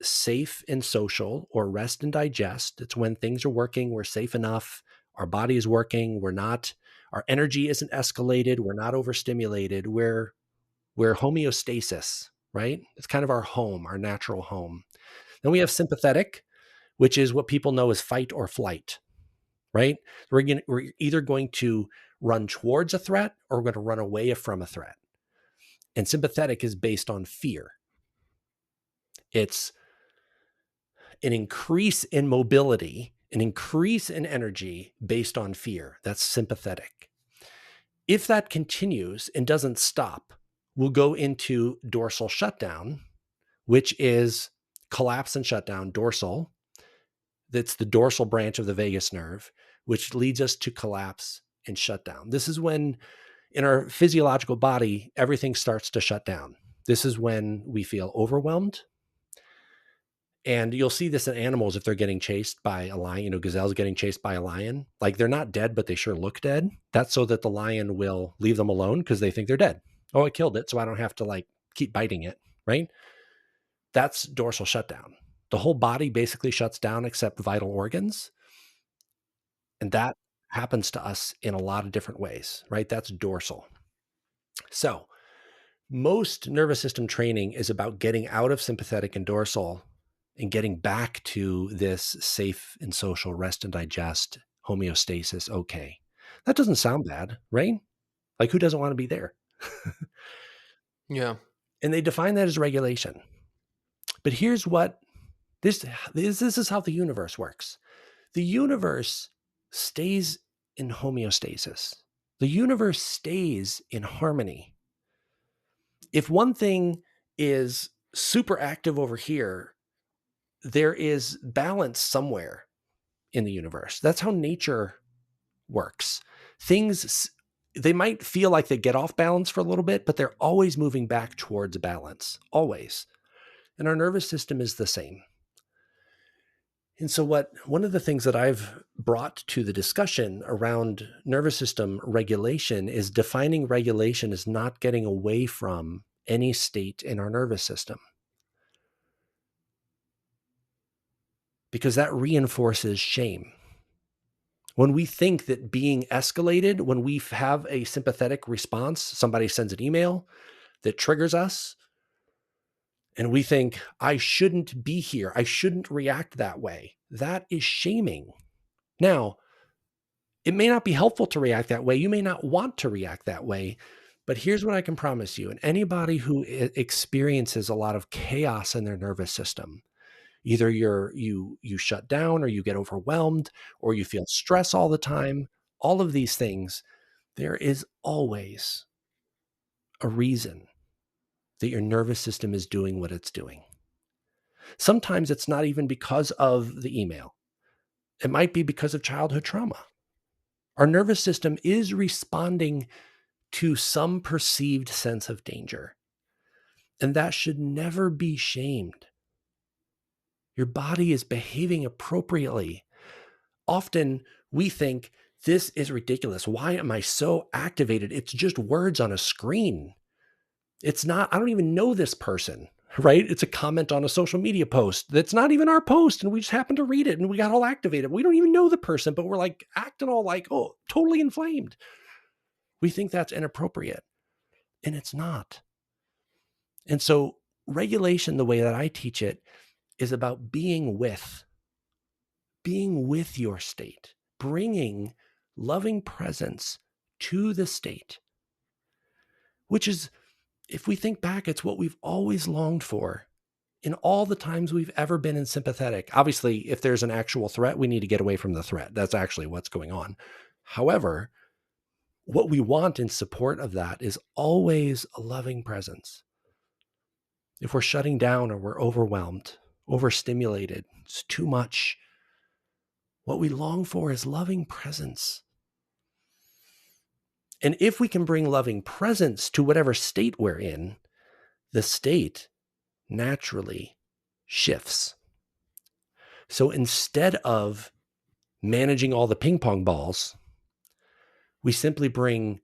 safe and social, or rest and digest. It's when things are working, we're safe enough, our body is working, our energy isn't escalated, we're not overstimulated, we're homeostasis, right? It's kind of our home, our natural home. Then we have sympathetic, which is what people know as fight or flight, right? We're either going to run towards a threat or we're going to run away from a threat. And sympathetic is based on fear. It's an increase in mobility, an increase in energy based on fear. That's sympathetic. If that continues and doesn't stop, we'll go into dorsal shutdown, which is collapse and shutdown. Dorsal, that's the dorsal branch of the vagus nerve, which leads us to collapse and shutdown. This is when, in our physiological body, everything starts to shut down. This is when we feel overwhelmed. And you'll see this in animals if they're getting chased by a lion. Gazelles getting chased by a lion. Like, they're not dead, but they sure look dead. That's so that the lion will leave them alone because they think they're dead. Oh, I killed it, so I don't have to, like, keep biting it, right? That's dorsal shutdown. The whole body basically shuts down except vital organs. And that happens to us in a lot of different ways, right? That's dorsal. So most nervous system training is about getting out of sympathetic and dorsal and getting back to this safe and social, rest and digest, homeostasis. Okay. That doesn't sound bad, right? Like, who doesn't want to be there? Yeah. And they define that as regulation. But here's what this is how the universe works. The universe stays in homeostasis. The universe stays in harmony. If one thing is super active over here, there is balance somewhere in the universe. That's how nature works. Things, they might feel like they get off balance for a little bit, but they're always moving back towards balance, always. And our nervous system is the same. And so one of the things that I've brought to the discussion around nervous system regulation is defining regulation as not getting away from any state in our nervous system. Because that reinforces shame. When we think that being escalated, when we have a sympathetic response, somebody sends an email that triggers us, and we think, I shouldn't be here, I shouldn't react that way, that is shaming. Now, it may not be helpful to react that way. You may not want to react that way. But here's what I can promise you. And anybody who experiences a lot of chaos in their nervous system, either you shut down, or you get overwhelmed, or you feel stress all the time, all of these things, there is always a reason that your nervous system is doing what it's doing. Sometimes it's not even because of the email. It might be because of childhood trauma. Our nervous system is responding to some perceived sense of danger. And that should never be shamed. Your body is behaving appropriately. Often we think, this is ridiculous. Why am I so activated? It's just words on a screen. It's not, I don't even know this person, right? It's a comment on a social media post that's not even our post, and we just happen to read it and we got all activated. We don't even know the person, but we're like acting all like, oh, totally inflamed. We think that's inappropriate, and it's not. And so regulation, the way that I teach it, is about being with your state, bringing loving presence to the state, which is, if we think back, it's what we've always longed for in all the times we've ever been in sympathetic. Obviously, if there's an actual threat, we need to get away from the threat. That's actually what's going on. However, what we want in support of that is always a loving presence. If we're shutting down, or we're overwhelmed, overstimulated, it's too much, what we long for is loving presence. And if we can bring loving presence to whatever state we're in, the state naturally shifts. So instead of managing all the ping pong balls, we simply bring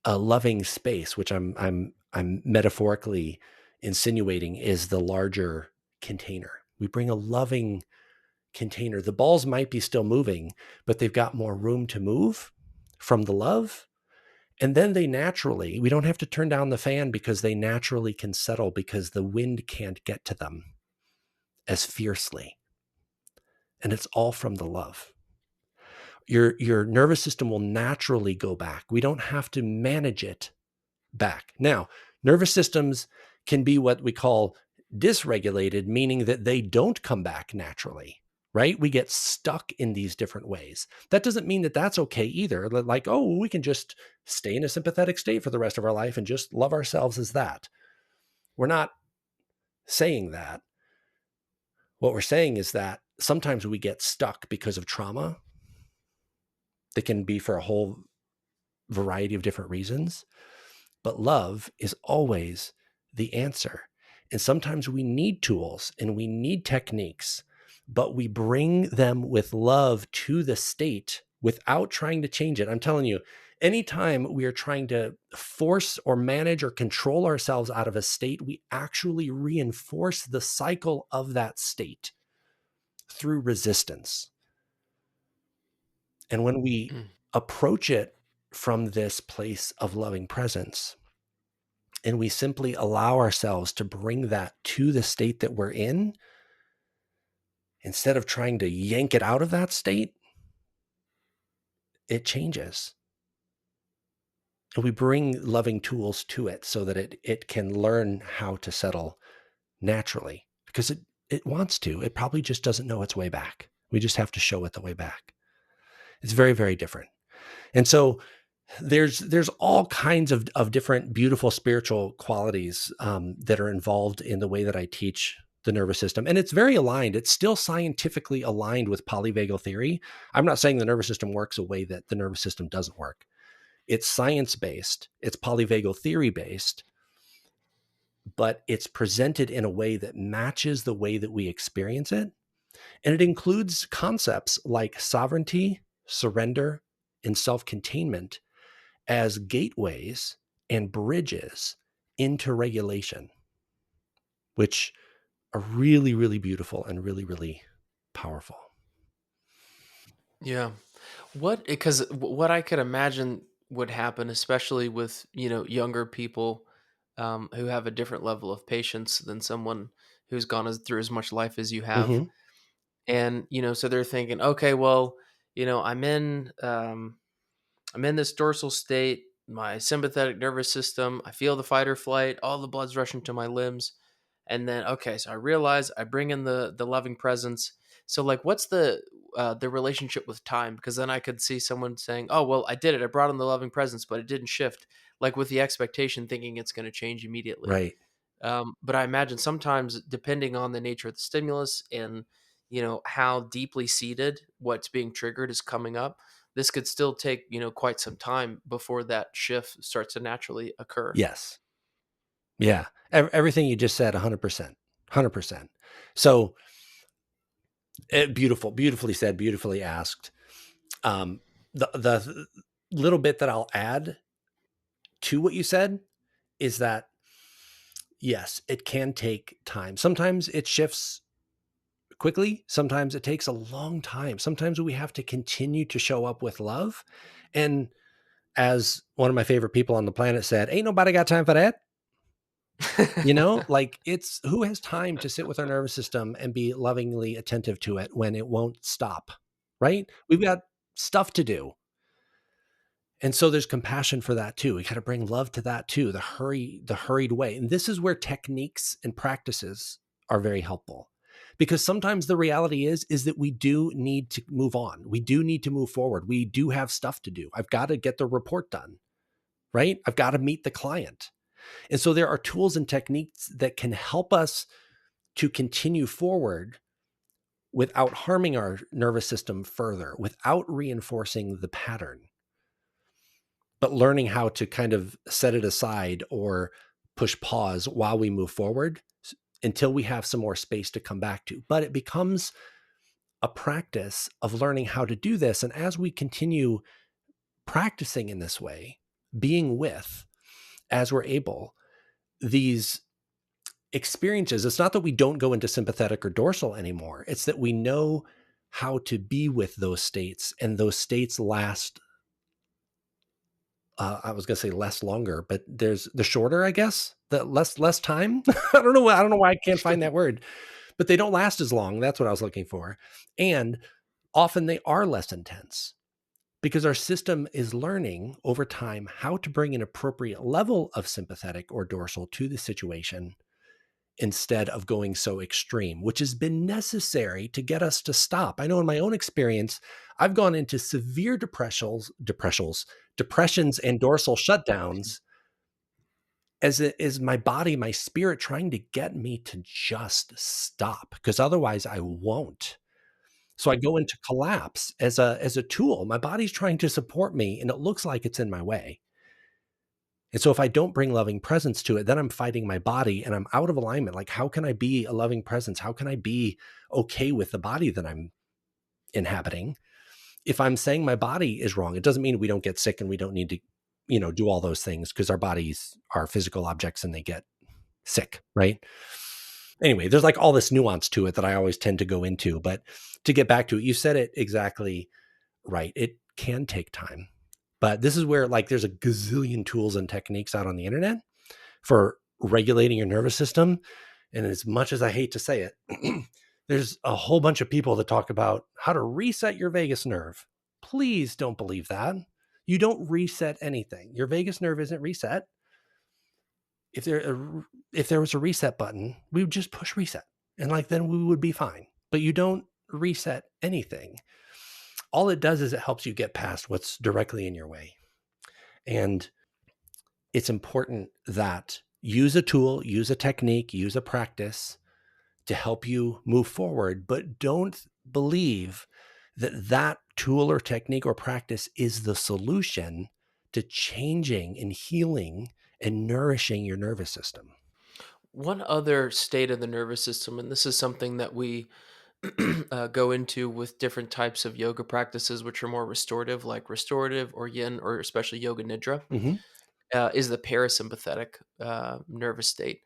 a loving space, which I'm metaphorically insinuating is the larger container. We bring a loving container. The balls might be still moving, but they've got more room to move from the love. And then they naturally, we don't have to turn down the fan, because they naturally can settle, because the wind can't get to them as fiercely. And it's all from the love. Your nervous system will naturally go back. We don't have to manage it back. Now, nervous systems can be what we call dysregulated, meaning that they don't come back naturally, right? We get stuck in these different ways. That doesn't mean that that's okay either. Like, oh, we can just stay in a sympathetic state for the rest of our life and just love ourselves as that. We're not saying that. What we're saying is that sometimes we get stuck because of trauma. That can be for a whole variety of different reasons. But love is always the answer. And sometimes we need tools and we need techniques, but we bring them with love to the state without trying to change it. I'm telling you, anytime we are trying to force or manage or control ourselves out of a state, we actually reinforce the cycle of that state through resistance. And when we approach it from this place of loving presence, and we simply allow ourselves to bring that to the state that we're in, instead of trying to yank it out of that state, it changes. And we bring loving tools to it so that it can learn how to settle naturally, because it wants to. It probably just doesn't know its way back. We just have to show it the way back. It's very, very different. And so there's all kinds of different beautiful spiritual qualities that are involved in the way that I teach the nervous system. And it's very aligned. It's still scientifically aligned with polyvagal theory. I'm not saying the nervous system works a way that the nervous system doesn't work. It's science-based, it's polyvagal theory-based, but it's presented in a way that matches the way that we experience it. And it includes concepts like sovereignty, surrender, and self-containment as gateways and bridges into regulation, which are really, really beautiful and really, really powerful. Yeah. Because what I could imagine would happen, especially with, younger people who have a different level of patience than someone who's gone through as much life as you have. Mm-hmm. And, so they're thinking, okay, well, I'm in this dorsal state, my sympathetic nervous system, I feel the fight or flight, all the blood's rushing to my limbs. And then, okay, so I realize I bring in the loving presence. So like, what's the relationship with time? Because then I could see someone saying, oh, well, I did it. I brought in the loving presence, but it didn't shift, like with the expectation thinking it's going to change immediately. Right. But I imagine sometimes, depending on the nature of the stimulus and how deeply seated what's being triggered is coming up, this could still take quite some time before that shift starts to naturally occur. Yes. Yeah. Everything you just said, 100%. 100%. So beautifully said, beautifully asked. The little bit that I'll add to what you said is that, yes, it can take time. Sometimes it shifts quickly. Sometimes it takes a long time. Sometimes we have to continue to show up with love. And as one of my favorite people on the planet said, ain't nobody got time for that. Like, it's who has time to sit with our nervous system and be lovingly attentive to it when it won't stop, right? We've got stuff to do. And so there's compassion for that too. We got to bring love to that too, the hurried way. And this is where techniques and practices are very helpful, because sometimes the reality is that we do need to move on. We do need to move forward. We do have stuff to do. I've got to get the report done, right? I've got to meet the client. And so there are tools and techniques that can help us to continue forward without harming our nervous system further, without reinforcing the pattern, but learning how to kind of set it aside or push pause while we move forward until we have some more space to come back to. But it becomes a practice of learning how to do this. And as we continue practicing in this way, being with, as we're able, these experiences, it's not that we don't go into sympathetic or dorsal anymore. It's that we know how to be with those states, and those states last, I was going to say less longer, but there's the shorter, I guess, the less time. I don't know why I can't find that word, but they don't last as long. That's what I was looking for. And often they are less intense, because our system is learning over time how to bring an appropriate level of sympathetic or dorsal to the situation instead of going so extreme, which has been necessary to get us to stop. I know in my own experience, I've gone into severe depressions and dorsal shutdowns as my body, my spirit trying to get me to just stop, because otherwise I won't. So I go into collapse as a tool. My body's trying to support me and it looks like it's in my way. And so if I don't bring loving presence to it, then I'm fighting my body and I'm out of alignment. Like, how can I be a loving presence? How can I be okay with the body that I'm inhabiting if I'm saying my body is wrong? It doesn't mean we don't get sick and we don't need to, do all those things, because our bodies are physical objects and they get sick, right? Anyway, there's like all this nuance to it that I always tend to go into. But to get back to it, you said it exactly right. It can take time. But this is where, like, there's a gazillion tools and techniques out on the internet for regulating your nervous system. And as much as I hate to say it, there's a whole bunch of people that talk about how to reset your vagus nerve. Please don't believe that. You don't reset anything. Your vagus nerve isn't reset. If there was a reset button, we would just push reset, and like then we would be fine. But you don't reset anything. All it does is it helps you get past what's directly in your way. And it's important that use a tool, use a technique, use a practice to help you move forward, but don't believe that that tool or technique or practice is the solution to changing and healing and nourishing your nervous system. One other state of the nervous system, and this is something that we go into with different types of yoga practices, which are more restorative, like restorative or yin, or especially yoga nidra, Mm-hmm. is the parasympathetic nervous state,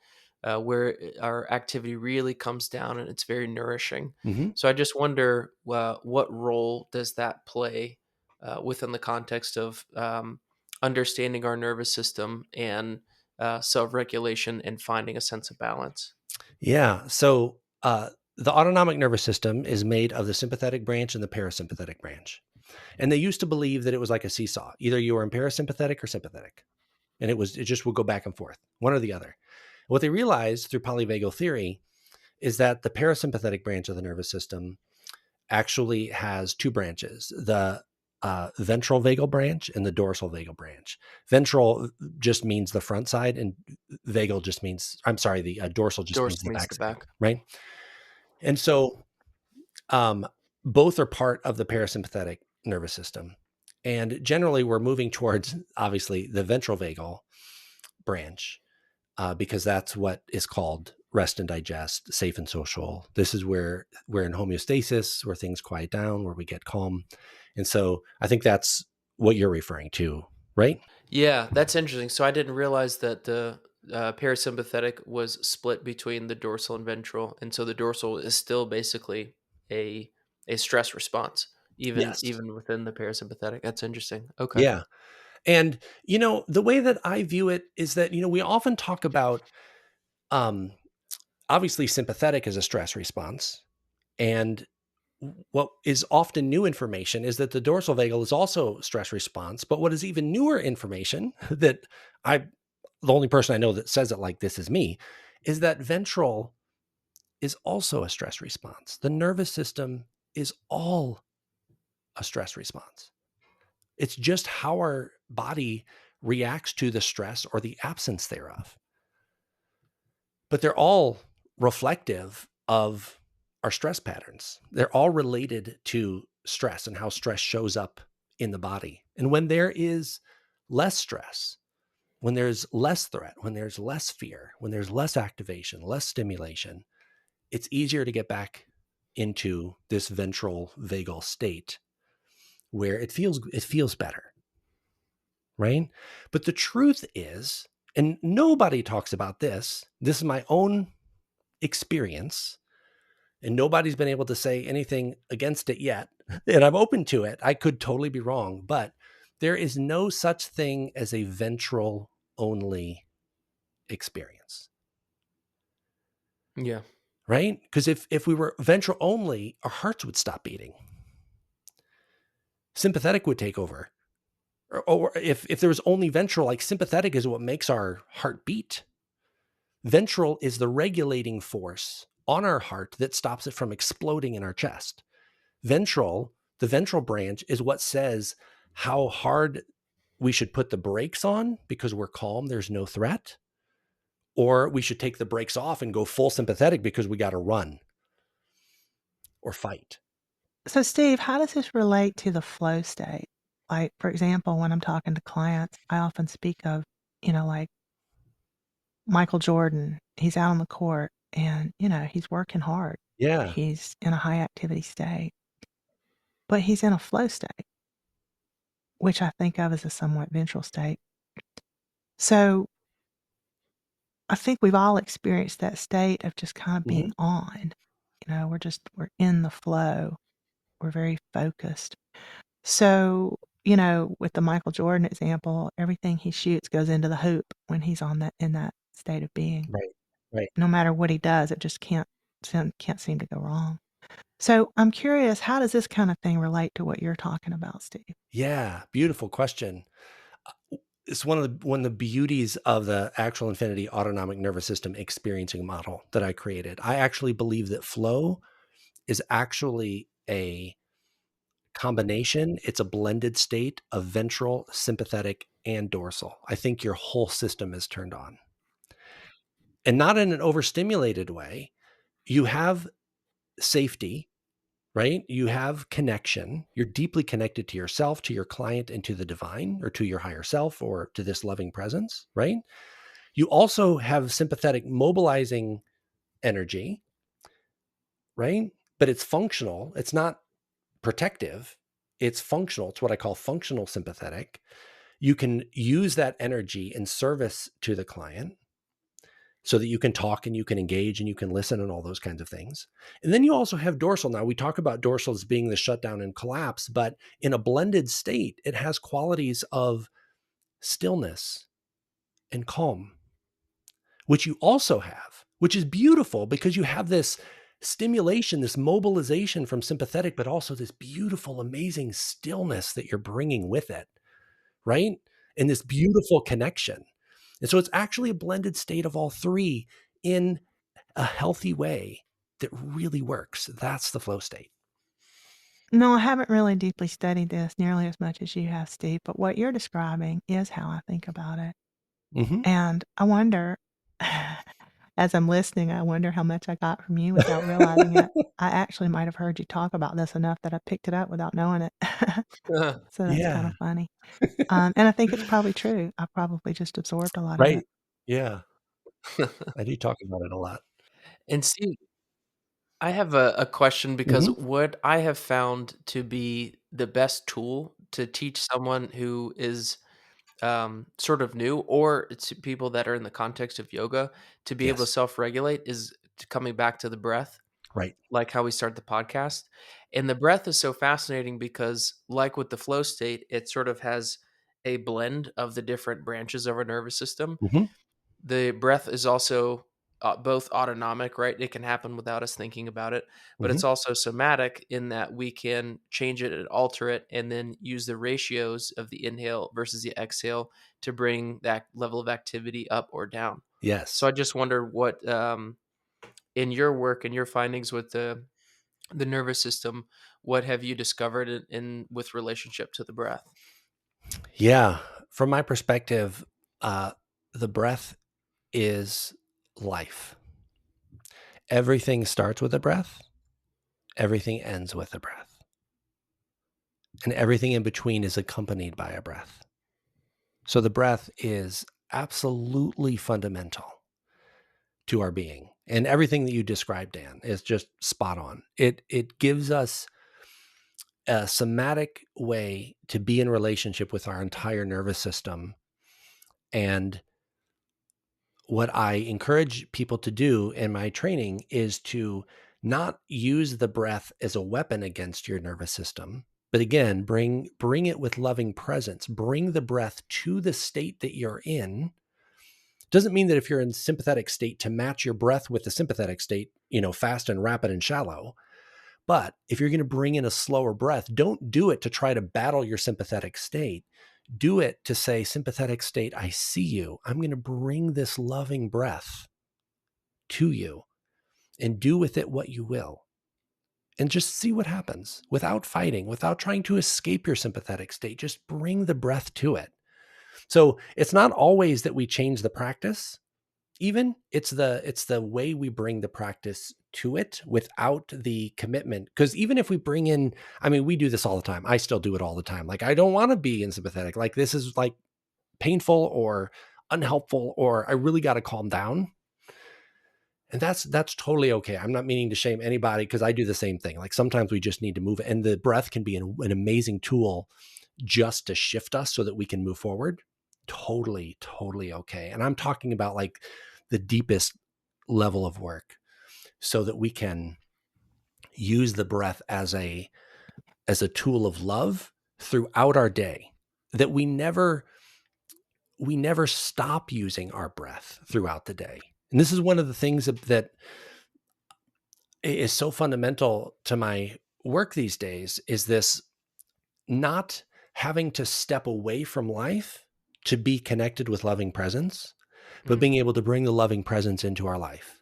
where our activity really comes down and it's very nourishing. Mm-hmm. So I just wonder, what role does that play within the context of understanding our nervous system and self-regulation and finding a sense of balance? Yeah. So the autonomic nervous system is made of the sympathetic branch and the parasympathetic branch. And they used to believe that it was like a seesaw. Either you were in parasympathetic or sympathetic. And it just would go back and forth, one or the other. What they realized through polyvagal theory is that the parasympathetic branch of the nervous system actually has two branches: the ventral vagal branch and the dorsal vagal branch. Ventral just means the front side, and vagal just means, I'm sorry, the dorsal just means Dorsal the means back the side, back. right? And so um, both are part of the parasympathetic nervous system. And generally, we're moving towards obviously the ventral vagal branch because that's what is called rest and digest, safe and social. This is where we're in homeostasis, where things quiet down, where we get calm. And so I think that's what you're referring to, right? Yeah, that's interesting. So I didn't realize that the parasympathetic was split between the dorsal and ventral, and so the dorsal is still basically a a stress response, even Yes. even within the parasympathetic. That's interesting. Okay. Yeah. And, the way that I view it is that, we often talk about, um, obviously, sympathetic as a stress response. And what is often new information is that the dorsal vagal is also stress response. But what is even newer information that the only person I know that says it like this is me, is that ventral is also a stress response. The nervous system is all a stress response. It's just how our body reacts to the stress or the absence thereof. But they're all reflective of our stress patterns. They're all related to stress and how stress shows up in the body. And when there is less stress, when there's less threat, when there's less fear, when there's less activation, less stimulation, it's easier to get back into this ventral vagal state where it feels better, right? But the truth is, and nobody talks about this, this is my own experience, and nobody's been able to say anything against it yet. And I'm open to it. I could totally be wrong, but there is no such thing as a ventral only experience, Yeah. right? Because if we were ventral only, our hearts would stop beating. Sympathetic would take over. Or if there was only ventral, like sympathetic is what makes our heart beat. Ventral is the regulating force on our heart that stops it from exploding in our chest. The ventral branch is what says how hard we should put the brakes on because we're calm, there's no threat, or we should take the brakes off and go full sympathetic because we got to run or fight. So, Steve, how does this relate to the flow state? Like, for example, when I'm talking to clients, I often speak of, like Michael Jordan. He's out on the court and, he's working hard. Yeah. He's in a high activity state, but he's in a flow state, which I think of as a somewhat ventral state. So I think we've all experienced that state of just kind of Mm-hmm. being on. We're in the flow. We're very focused. So, with the Michael Jordan example, everything he shoots goes into the hoop when he's in that state of being. Right. Right. No matter what he does, it just can't seem to go wrong. So I'm curious, how does this kind of thing relate to what you're talking about, Steve? Yeah, beautiful question. It's one of the beauties of the actual infinity autonomic nervous system experiencing model that I created. I actually believe that flow is actually a combination. It's a blended state of ventral, sympathetic, and dorsal. I think your whole system is turned on, and not in an overstimulated way. You have safety, right? You have connection. You're deeply connected to yourself, to your client, and to the divine, or to your higher self, or to this loving presence, right? You also have sympathetic mobilizing energy, right? But it's functional. It's not protective. It's functional. It's what I call functional sympathetic. You can use that energy in service to the client so that you can talk and you can engage and you can listen and all those kinds of things. And then you also have dorsal. Now, we talk about dorsal as being the shutdown and collapse, but in a blended state, it has qualities of stillness and calm, which you also have, which is beautiful because you have this stimulation, this mobilization from sympathetic, but also this beautiful, amazing stillness that you're bringing with it, right? And this beautiful connection. And so it's actually a blended state of all three in a healthy way that really works. That's the flow state. No, I haven't really deeply studied this nearly as much as you have, Steve, but what you're describing is how I think about it. Mm-hmm. And I wonder, as I'm listening, I wonder how much I got from you without realizing it. I actually might have heard you talk about this enough that I picked it up without knowing it. So that's kind Yeah. of funny. And I think it's probably true. I probably just absorbed a lot of it. Right. Yeah. I do talk about it a lot. And Steve, I have a question because Mm-hmm. what I have found to be the best tool to teach someone who is sort of new or to people that are in the context of yoga to be able to Yes. self-regulate is coming back to the breath, Right. like how we start the podcast. And the breath is so fascinating because, like with the flow state, it sort of has a blend of the different branches of our nervous system. Mm-hmm. The breath is also both autonomic, right? It can happen without us thinking about it, but Mm-hmm. it's also somatic in that we can change it and alter it and then use the ratios of the inhale versus the exhale to bring that level of activity up or down. So Yes. I just wonder what, in your work and your findings with the nervous system, what have you discovered in with relationship to the breath? Yeah. From my perspective, uh, the breath is life. Everything starts with a breath. Everything ends with a breath. And everything in between is accompanied by a breath. So the breath is absolutely fundamental to our being. And everything that you described, Dan, is just spot on. It gives us a somatic way to be in relationship with our entire nervous system. And what I encourage people to do in my training is to not use the breath as a weapon against your nervous system, but again, bring it with loving presence. Bring the breath to the state that you're in. Doesn't mean that if you're in sympathetic state to match your breath with the sympathetic state, fast and rapid and shallow. But if you're going to bring in a slower breath, don't do it to try to battle your sympathetic state. Do it to say, sympathetic state, I see you. I'm going to bring this loving breath to you and do with it what you will. And just see what happens without fighting, without trying to escape your sympathetic state. Just bring the breath to it. So it's not always that we change the practice. Even it's the way we bring the practice to it without the commitment. Because even if we bring in, I mean, we do this all the time. I still do it all the time. Like, I don't want to be in sympathetic. Like, this is like painful or unhelpful, or I really got to calm down. And that's totally okay. I'm not meaning to shame anybody because I do the same thing. Like, sometimes we just need to move, and the breath can be an amazing tool just to shift us so that we can move forward. Totally, totally okay. And I'm talking about like the deepest level of work so that we can use the breath as a tool of love throughout our day, that we never stop using our breath throughout the day. And this is one of the things that is so fundamental to my work these days is this not having to step away from life to be connected with loving presence, but Mm. being able to bring the loving presence into our life.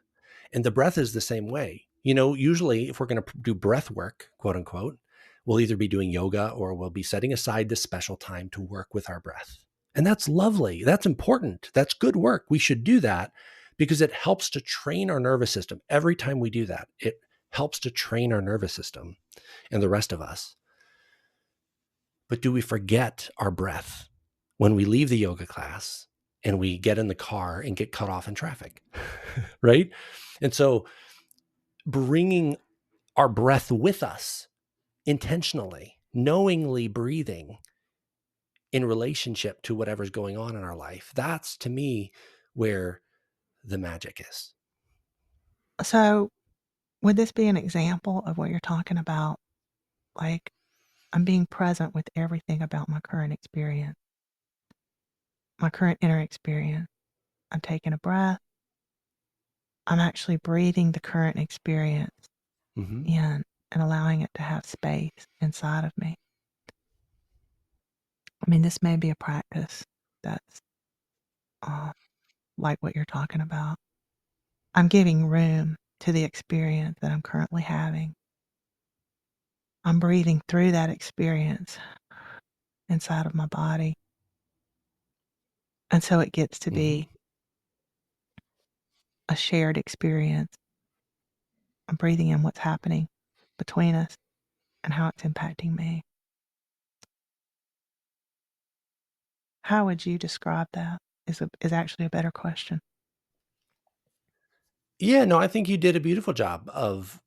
And the breath is the same way. Usually if we're going to do breath work, quote unquote, we'll either be doing yoga or we'll be setting aside this special time to work with our breath. And that's lovely. That's important. That's good work. We should do that because it helps to train our nervous system. Every time we do that, it helps to train our nervous system and the rest of us. But do we forget our breath when we leave the yoga class and we get in the car and get cut off in traffic? Right? And so bringing our breath with us intentionally, knowingly breathing in relationship to whatever's going on in our life, that's to me where the magic is. So, would this be an example of what you're talking about? Like, I'm being present with everything about my current experience, my current inner experience. I'm taking a breath. I'm actually breathing the current experience Mm-hmm. in and allowing it to have space inside of me. I mean, this may be a practice that's like what you're talking about. I'm giving room to the experience that I'm currently having. I'm breathing through that experience inside of my body. And so it gets to Mm-hmm. be a shared experience. I'm breathing in what's happening between us and how it's impacting me. How would you describe that? Is actually a better question. Yeah, no, I think you did a beautiful job of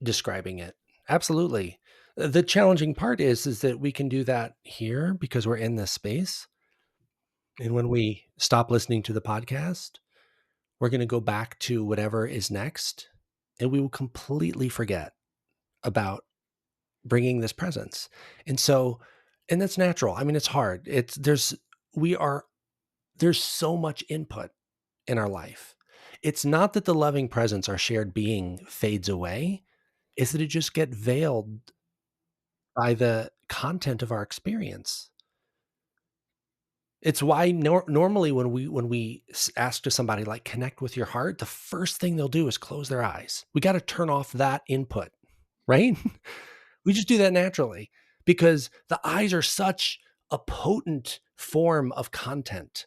describing it. Absolutely. The challenging part is that we can do that here because we're in this space. And when we stop listening to the podcast, we're going to go back to whatever is next and we will completely forget about bringing this presence. And so, and that's natural. I mean, it's hard. We are, there's so much input in our life. It's not that the loving presence, our shared being, fades away, is that it just get veiled by the content of our experience. It's why normally when we ask to somebody like connect with your heart, the first thing they'll do is close their eyes. We got to turn off that input, right? We just do that naturally because the eyes are such a potent form of content,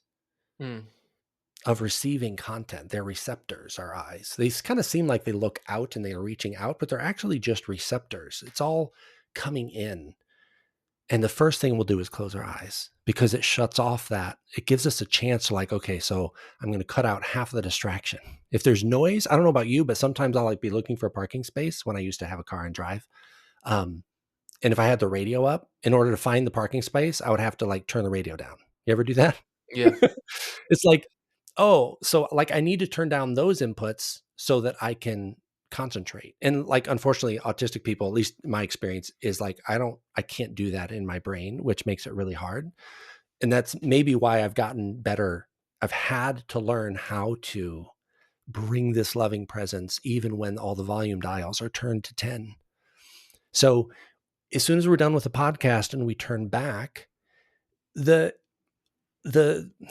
Mm. of receiving content. They're receptors, our eyes. They kind of seem like they look out and they are reaching out, but they're actually just receptors. It's all coming in. And the first thing we'll do is close our eyes because it shuts off that. It gives us a chance to like, okay, so I'm going to cut out half of the distraction. If there's noise, I don't know about you, but sometimes I'll like be looking for a parking space when I used to have a car and drive. And if I had the radio up, in order to find the parking space, I would have to like turn the radio down. You ever do that? Yeah. It's like, oh, so like I need to turn down those inputs so that I can concentrate. And like, unfortunately, autistic people, at least my experience is like, I can't do that in my brain, which makes it really hard. And that's maybe why I've gotten better. I've had to learn how to bring this loving presence, even when all the volume dials are turned to 10. So as soon as we're done with the podcast and we turn back, the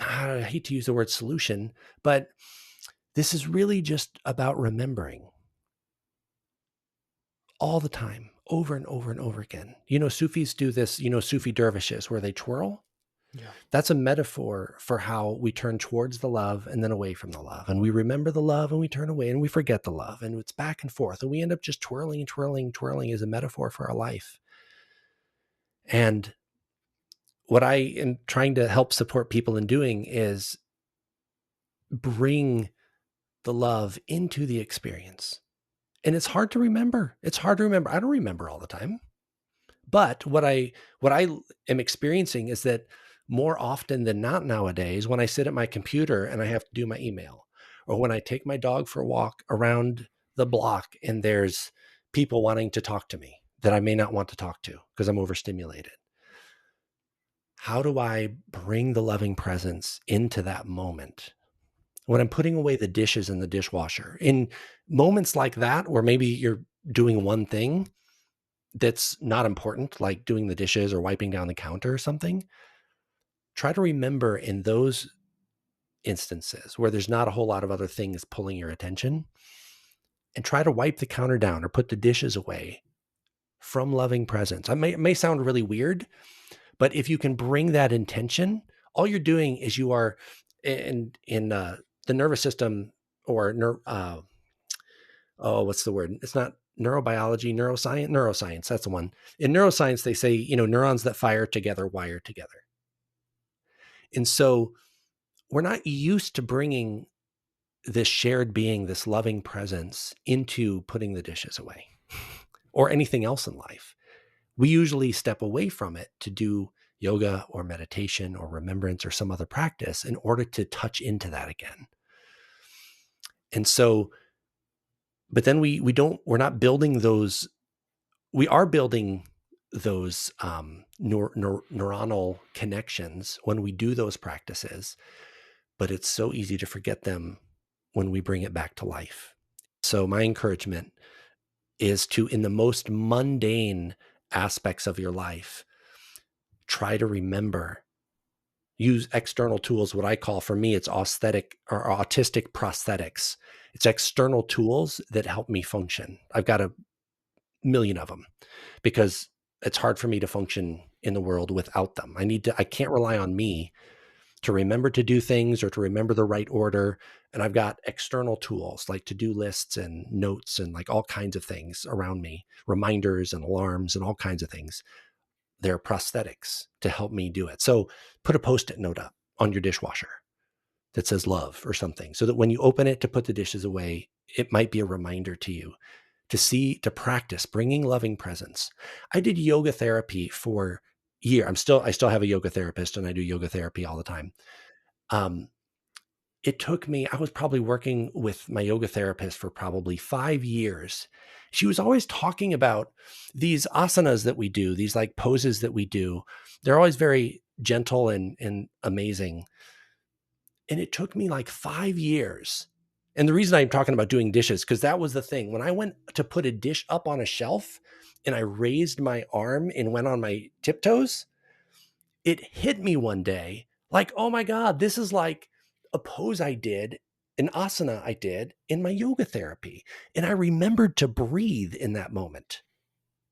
I hate to use the word solution, but this is really just about remembering all the time, over and over and over again. Sufis do this, Sufi dervishes where they twirl. Yeah. That's a metaphor for how we turn towards the love and then away from the love. And we remember the love and we turn away and we forget the love. And it's back and forth. And we end up just twirling and twirling and twirling as a metaphor for our life. And what I am trying to help support people in doing is bring the love into the experience. And it's hard to remember. It's hard to remember. I don't remember all the time. But what I am experiencing is that more often than not nowadays, when I sit at my computer and I have to do my email, or when I take my dog for a walk around the block and there's people wanting to talk to me that I may not want to talk to because I'm overstimulated. How do I bring the loving presence into that moment when I'm putting away the dishes in the dishwasher. In moments like that, where maybe you're doing one thing that's not important, like doing the dishes or wiping down the counter or something, try to remember in those instances where there's not a whole lot of other things pulling your attention, and try to wipe the counter down or put the dishes away from loving presence. It may sound really weird, but if you can bring that intention, all you're doing is you are in the nervous system, or what's the word? It's not neurobiology, neuroscience. That's the one. In neuroscience, they say, neurons that fire together wire together. And so we're not used to bringing this shared being, this loving presence, into putting the dishes away or anything else in life. We usually step away from it to do yoga or meditation or remembrance or some other practice in order to touch into that again. And so, but then we're not building those. We are building those neuronal connections when we do those practices, but it's so easy to forget them when we bring it back to life. So my encouragement is to, in the most mundane aspects of your life, try to remember, use external tools. What I call, for me, it's aesthetic or autistic prosthetics. It's external tools that help me function. I've got a million of them because it's hard for me to function in the world without them. I can't rely on me to remember to do things or to remember the right order. And I've got external tools like to-do lists and notes and like all kinds of things around me, reminders and alarms and all kinds of things. They're prosthetics to help me do it. So put a Post-it note up on your dishwasher that says love or something, so that when you open it to put the dishes away, it might be a reminder to you to practice bringing loving presence. I did yoga therapy for a year. I still have a yoga therapist and I do yoga therapy all the time. It took me, I was probably working with my yoga therapist for probably 5 years. She was always talking about these asanas that we do, these like poses that we do. They're always very gentle and amazing. And it took me like 5 years. And the reason I'm talking about doing dishes, because that was the thing. When I went to put a dish up on a shelf and I raised my arm and went on my tiptoes, it hit me one day like, oh my God, this is like a pose I did, an asana I did in my yoga therapy. And I remembered to breathe in that moment,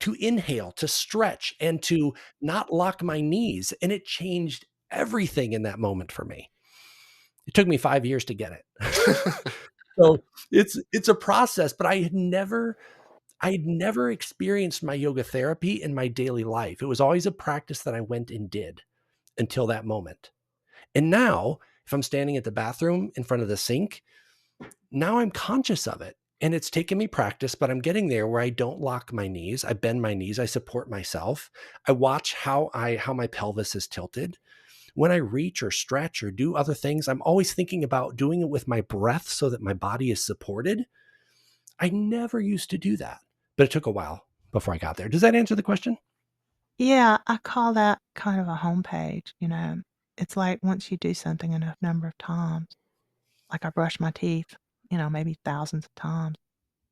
to inhale, to stretch, and to not lock my knees. And it changed everything in that moment for me. It took me 5 years to get it. So it's a process, but I'd never experienced my yoga therapy in my daily life. It was always a practice that I went and did until that moment. And now, if I'm standing at the bathroom in front of the sink, now I'm conscious of it. And it's taken me practice, but I'm getting there where I don't lock my knees. I bend my knees. I support myself. I watch how my pelvis is tilted. When I reach or stretch or do other things, I'm always thinking about doing it with my breath so that my body is supported. I never used to do that, but it took a while before I got there. Does that answer the question? Yeah, I call that kind of a homepage, you know? It's like once you do something enough number of times, like I brush my teeth, maybe thousands of times,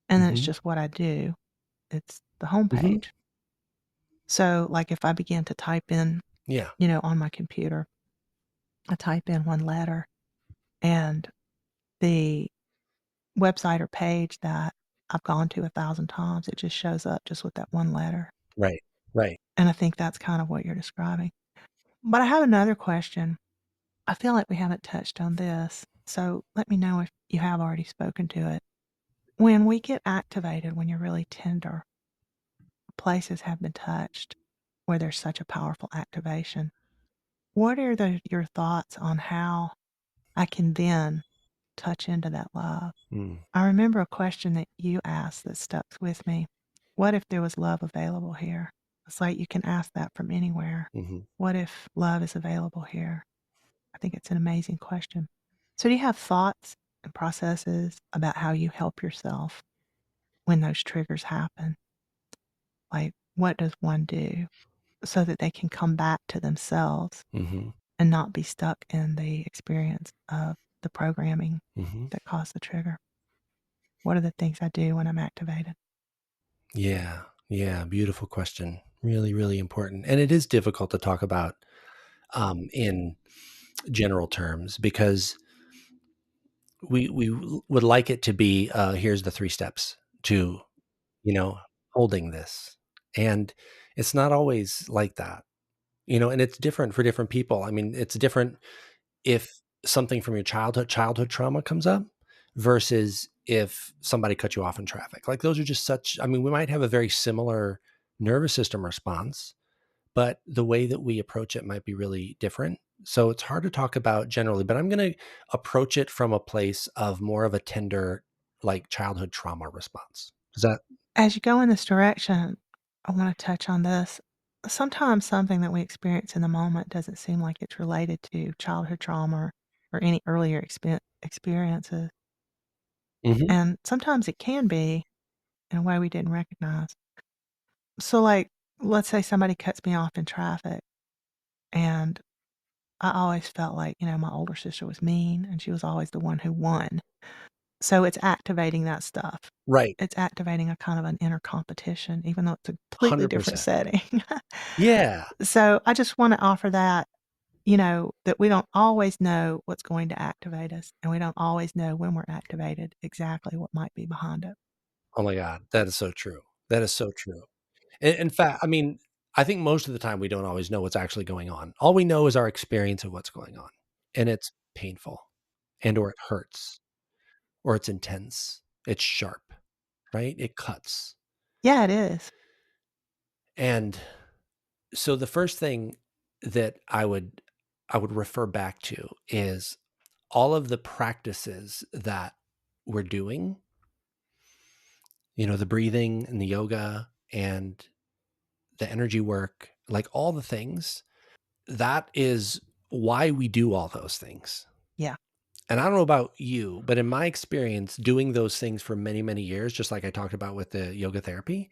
and then it's Mm-hmm. just what I do. It's the Mm-hmm. homepage. So, like, if I begin to type in, Yeah. on my computer, I type in one letter, and the website or page that I've gone to 1,000 times, it just shows up just with that one letter. Right. Right. And I think that's kind of what you're describing. But I have another question. I feel like we haven't touched on this, so let me know if you have already spoken to it. When we get activated, when you're really tender, places have been touched where there's such a powerful activation. What are your thoughts on how I can then touch into that love? Mm. I remember a question that you asked that stuck with me. What if there was love available here? It's like you can ask that from anywhere. Mm-hmm. What if love is available here? I think it's an amazing question. So, do you have thoughts and processes about how you help yourself when those triggers happen? Like, what does one do so that they can come back to themselves Mm-hmm. and not be stuck in the experience of the programming that caused the trigger? What are the things I do when I'm activated? Yeah. Yeah. Beautiful question. Really, really important. And it is difficult to talk about in general terms because we would like it to be here's the 3 steps to, you know, holding this. And it's not always like that. And it's different for different people. I mean, it's different if something from your childhood trauma comes up versus if somebody cut you off in traffic. Like those are just I mean, we might have a very similar nervous system response, but the way that we approach it might be really different. So it's hard to talk about generally, but I'm going to approach it from a place of more of a tender, like childhood trauma response. Does that? As you go in this direction, I want to touch on this. Sometimes something that we experience in the moment doesn't seem like it's related to childhood trauma or any earlier experiences. Mhm. And sometimes it can be in a way we didn't recognize. So, like, let's say somebody cuts me off in traffic, and I always felt like, my older sister was mean, and she was always the one who won. So it's activating that stuff. Right. It's activating a kind of an inner competition, even though it's a completely different 100%. setting. Yeah. So I just want to offer that, that we don't always know what's going to activate us, and we don't always know when we're activated exactly what might be behind it. Oh my God. That is so true. That is so true. In fact, I mean, I think most of the time we don't always know what's actually going on. All we know is our experience of what's going on. And it's painful and or it hurts or it's intense. It's sharp, right? It cuts. Yeah, it is. And so the first thing that I would refer back to is all of the practices that we're doing, the breathing and the yoga and the energy work, like all the things, that is why we do all those things. Yeah. And I don't know about you, but in my experience, doing those things for many, many years, just like I talked about with the yoga therapy,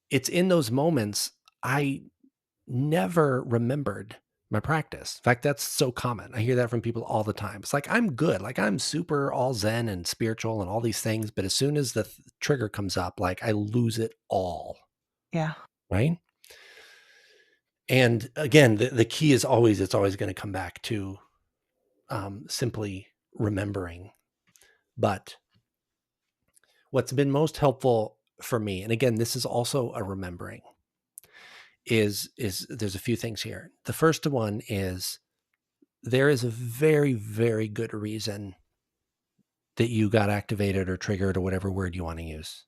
it's in those moments I never remembered my practice. In fact, that's so common. I hear that from people all the time. It's like, I'm good. Like, I'm super all Zen and spiritual and all these things. But as soon as the trigger comes up, like, I lose it all. Yeah. Right. And again, the key is always, it's always going to come back to simply remembering. But what's been most helpful for me, and again, this is also a remembering, is there's a few things here. The first one is there is a very, very good reason that you got activated or triggered or whatever word you want to use.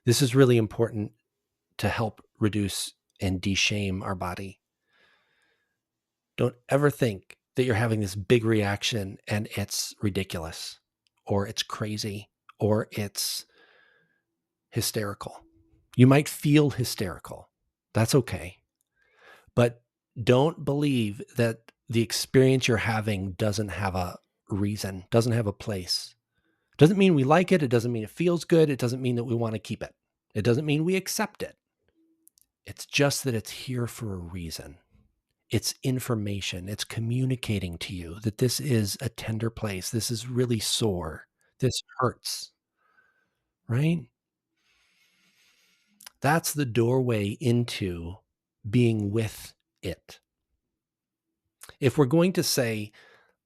This is really important to help reduce and de-shame our body. Don't ever think that you're having this big reaction and it's ridiculous or it's crazy or it's hysterical. You might feel hysterical. That's okay. But don't believe that the experience you're having doesn't have a reason, doesn't have a place. Doesn't mean we like it. It doesn't mean it feels good. It doesn't mean that we want to keep it. It doesn't mean we accept it. It's just that it's here for a reason. It's information. It's communicating to you that this is a tender place. This is really sore. This hurts, right? That's the doorway into being with it. If we're going to say,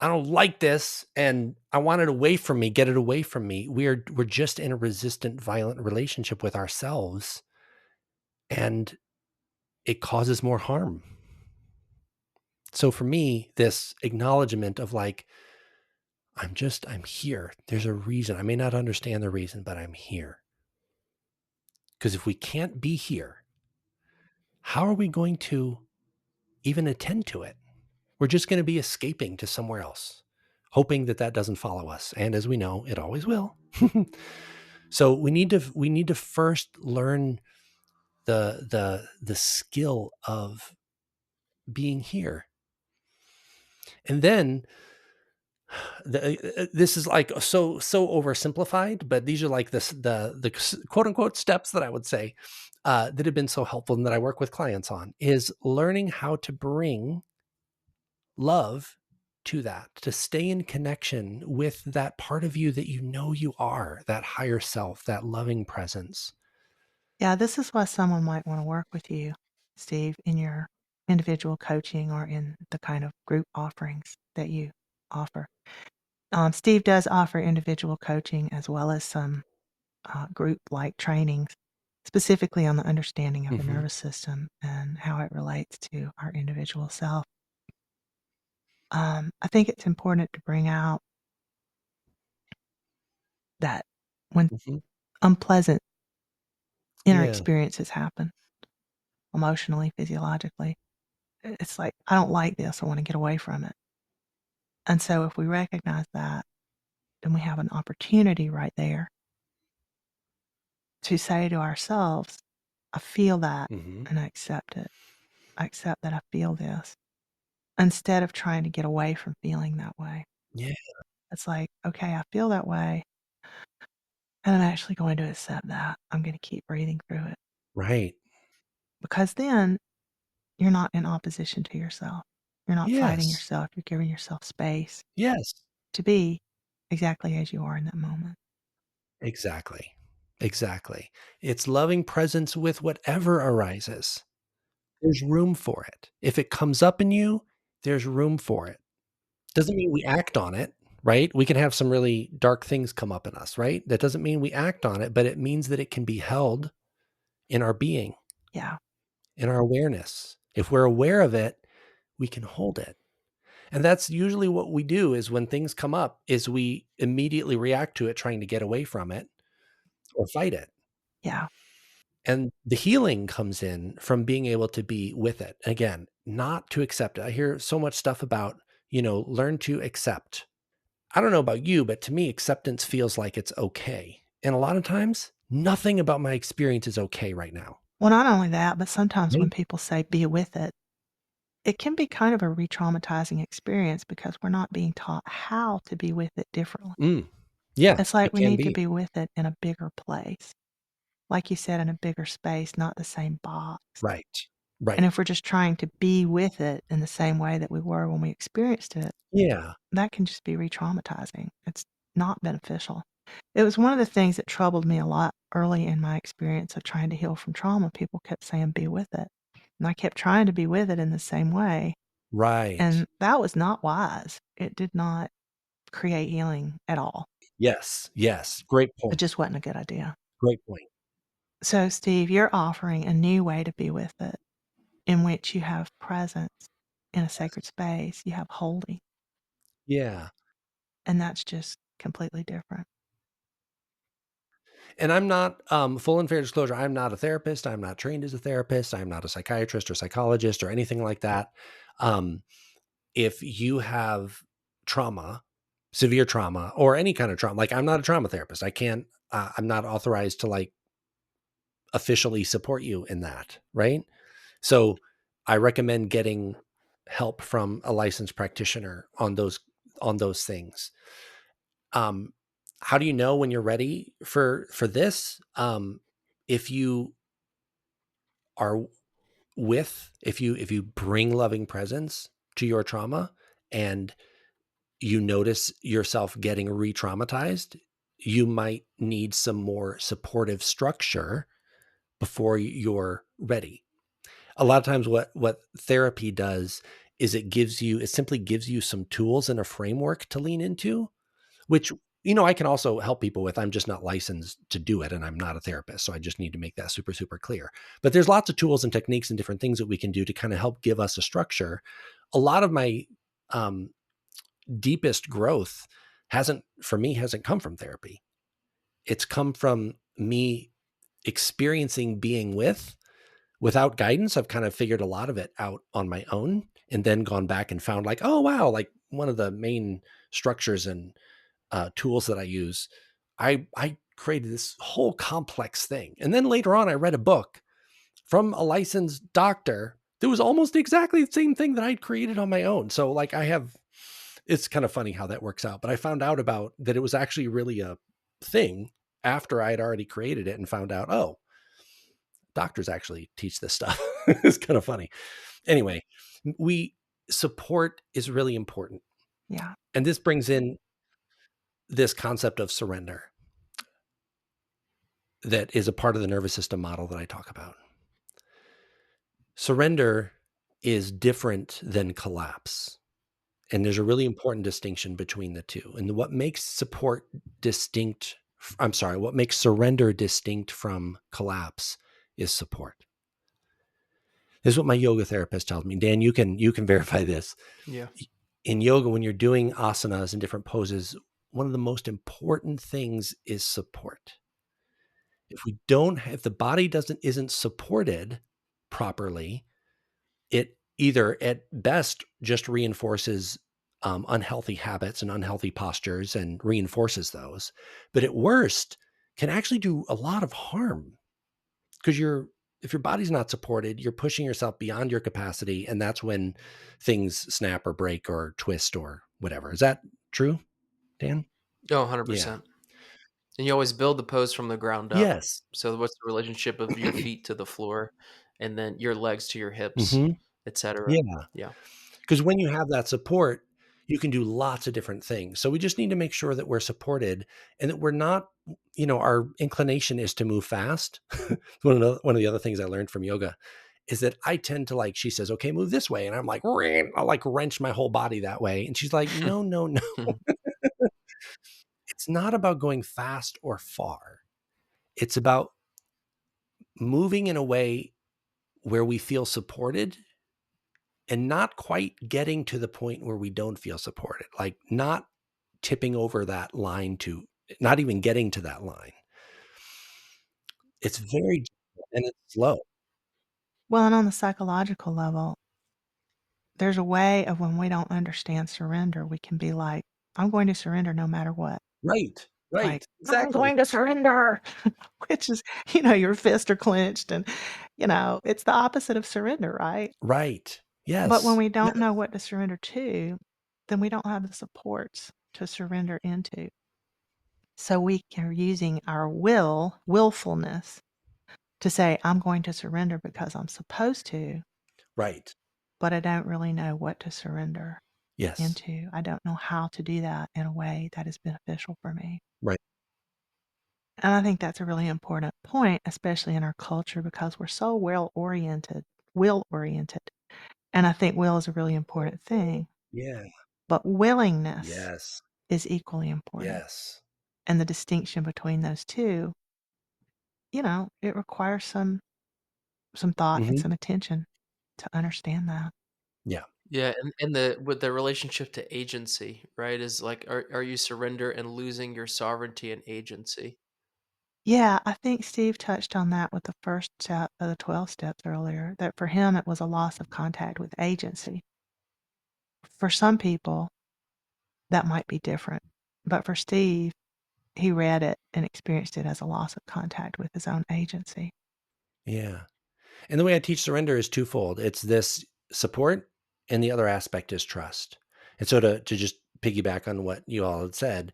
I don't like this and I want it away from me, get it away from me, we're just in a resistant, violent relationship with ourselves, and it causes more harm. So for me, this acknowledgement of like, I'm here. There's a reason. I may not understand the reason, but I'm here. Because if we can't be here, how are we going to even attend to it? We're just going to be escaping to somewhere else, hoping that that doesn't follow us. And as we know, it always will. So we need to first learn the skill of being here. And then this is like so oversimplified, but these are like the quote unquote steps that I would say that have been so helpful and that I work with clients on is learning how to bring love to that, to stay in connection with that part of you that you know you are, that higher self, that loving presence. Yeah, this is why someone might want to work with you, Steve, in your individual coaching or in the kind of group offerings that you offer. Steve does offer individual coaching as well as some group-like trainings, specifically on the understanding of the Mm-hmm. nervous system and how it relates to our individual self. I think it's important to bring out that when Mm-hmm. unpleasant inner Yeah. experiences happen, emotionally, physiologically, it's like, I don't like this, I want to get away from it. And so if we recognize that, then we have an opportunity right there to say to ourselves, I feel that Mm-hmm. and I accept it. I accept that I feel this, instead of trying to get away from feeling that way. Yeah. It's like, okay, I feel that way, and I'm actually going to accept that. I'm going to keep breathing through it. Right. Because then you're not in opposition to yourself. You're not fighting Yes. yourself. You're giving yourself space Yes. to be exactly as you are in that moment. Exactly. Exactly. It's loving presence with whatever arises. There's room for it. If it comes up in you, there's room for it. Doesn't mean we act on it, right? We can have some really dark things come up in us, right? That doesn't mean we act on it, but it means that it can be held in our being, Yeah. in our awareness. If we're aware of it, we can hold it. And that's usually what we do is when things come up is we immediately react to it trying to get away from it or fight it. Yeah. And the healing comes in from being able to be with it. Again, not to accept it. I hear so much stuff about, learn to accept. I don't know about you, but to me, acceptance feels like it's okay. And a lot of times, nothing about my experience is okay right now. Well, not only that, but sometimes when Right? people say be with it, it can be kind of a re-traumatizing experience because we're not being taught how to be with it differently. Mm. Yeah, It's like it we can need to be. be with it in a bigger place. Like you said, in a bigger space, not the same box. Right. And Right. if we're just trying to be with it in the same way that we were when we experienced it, Yeah. that can just be re-traumatizing. It's not beneficial. It was one of the things that troubled me a lot early in my experience of trying to heal from trauma. People kept saying, be with it. And I kept trying to be with it in the same way. Right. And that was not wise. It did not create healing at all. Yes. Yes. Great It point. just wasn't a good idea. Great point. So, Steve, you're offering a new way to be with it in which you have presence in a sacred space, you have holding, Yeah. and that's just completely different. And I'm not, full and fair disclosure, I'm not a therapist. I'm not trained as a therapist. I'm not a psychiatrist or psychologist or anything like that. Um, if you have trauma, severe trauma, or any kind of trauma, like I'm not a trauma therapist. I can't, I'm not authorized to like officially support you in that. Right. So I recommend getting help from a licensed practitioner on those things. Um, how do you know when you're ready for this? If you are if you bring loving presence to your trauma and you notice yourself getting re-traumatized, you might need some more supportive structure before you're ready. A lot of times what therapy does is it simply gives you some tools and a framework to lean into, which I can also help people with. I'm just not licensed to do it and I'm not a therapist. So I just need to make that super, super clear. But there's lots of tools and techniques and different things that we can do to kind of help give us a structure. A lot of my um, deepest growth hasn't come from therapy. It's come from me experiencing being without guidance. I've kind of figured a lot of it out on my own and then gone back and found like, oh, wow, like one of the main structures and tools that I use, I created this whole complex thing. And then later on, I read a book from a licensed doctor that was almost exactly the same thing that I'd created on my own. So like it's kind of funny how that works out. But I found out about that it was actually really a thing after I had already created it and found out, oh, doctors actually teach this stuff. It's kind of funny. Anyway, we support is really important. Yeah. And this brings in this concept of surrender that is a part of the nervous system model that I talk about. Surrender is different than collapse. And there's a really important distinction between the two. And what makes what makes surrender distinct from collapse is support. This is what my yoga therapist tells me. Dan, you can verify this. Yeah. In yoga, when you're doing asanas and different poses, one of the most important things is support. If the body isn't supported properly, it either at best just reinforces unhealthy habits and unhealthy postures and reinforces those, but at worst can actually do a lot of harm because if your body's not supported, you're pushing yourself beyond your capacity, and that's when things snap or break or twist or whatever. Is that true, Dan? Oh, Yeah. 100%. And you always build the pose from the ground up. Yes. So what's the relationship of your feet to the floor and then your legs to your hips, Hmm. etc.? Yeah. Yeah. Because when you have that support, you can do lots of different things. So we just need to make sure that we're supported and that we're not, our inclination is to move fast. One of the other things I learned from yoga is that I tend to she says, okay, move this way. And I'm like, I'll wrench my whole body that way. And she's like, no, no, no. It's not about going fast or far. It's about moving in a way where we feel supported and not quite getting to the point where we don't feel supported, like not tipping over that line to not even getting to that line. It's very and it's slow. Well, and on the psychological level, there's a way of when we don't understand surrender, we can be like, I'm going to surrender no matter what. Right. Like, Right. I'm Exactly. going to surrender, which is, your fists are clenched and, it's the opposite of surrender, right? Right. But when Yes. we don't Yes. know what to surrender to, then we don't have the supports to surrender into. So we are using our willfulness to say, I'm going to surrender because I'm supposed to, Right. but I don't really know what to surrender Yes. into. I don't know how to do that in a way that is beneficial for me. Right. And I think that's a really important point, especially in our culture, because we're so will oriented. And I think will is a really important thing. Yeah. But willingness Yes. is equally important. Yes. And the distinction between those two, it requires some thought and Hmm. some attention to understand that. Yeah. Yeah, and the with the relationship to agency, right? Is like are you surrender and losing your sovereignty and agency? Yeah, I think Steve touched on that with the first step of the 12 steps earlier, that for him it was a loss of contact with agency. For some people, that might be different. But for Steve, he read it and experienced it as a loss of contact with his own agency. Yeah. And the way I teach surrender is twofold. It's this support, and the other aspect is trust. And so to just piggyback on what you all had said,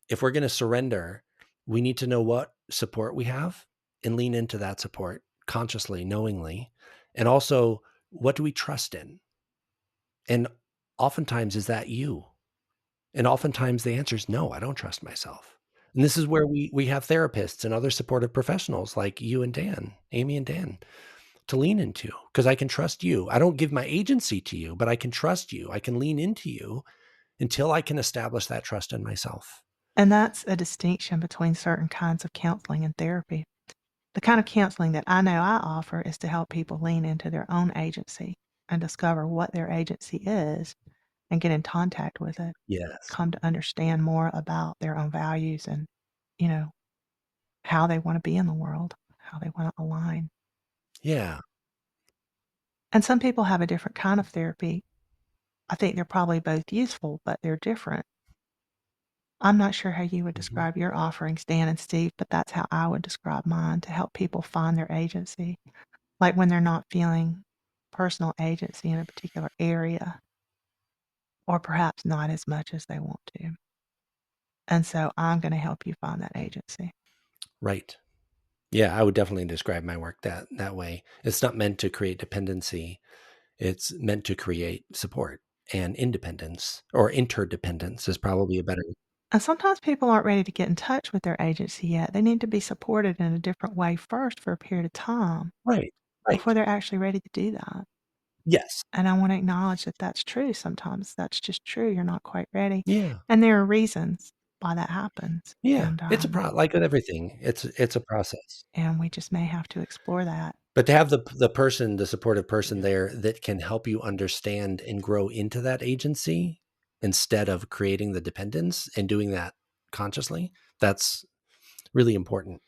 if we're going to surrender, we need to know what support we have and lean into that support consciously, knowingly. And also, what do we trust in? And oftentimes, is that you? And oftentimes the answer is no, I don't trust myself. And this is where we have therapists and other supportive professionals like you and Dan, Amy and Dan, to lean into because I can trust you. I don't give my agency to you, but I can trust you. I can lean into you until I can establish that trust in myself. And that's a distinction between certain kinds of counseling and therapy. The kind of counseling that I know I offer is to help people lean into their own agency and discover what their agency is and get in contact with it, Yes. come to understand more about their own values and, you know, how they want to be in the world, how they want to align. Yeah. And some people have a different kind of therapy. I think they're probably both useful, but they're different. I'm not sure how you would Mhm. describe your offerings, Dan and Steve, but that's how I would describe mine to help people find their agency. Like when they're not feeling personal agency in a particular area, or perhaps not as much as they want to. And so I'm going to help you find that agency. Right. Yeah, I would definitely describe my work that way. It's not meant to create dependency. It's meant to create support. and independence, or interdependence is probably a better. And sometimes people aren't ready to get in touch with their agency yet. They need to be supported in a different way first for a period of time Right. Right. before they're actually ready to do that. Yes. And I want to acknowledge that that's true sometimes. That's just true. You're not quite ready. Yeah. And there are reasons why that happens. Yeah. And It's like with everything. It's a process. and we just may have to explore that. But to have the supportive person Yeah. there that can help you understand and grow into that agency instead of creating the dependence and doing that consciously, that's really important.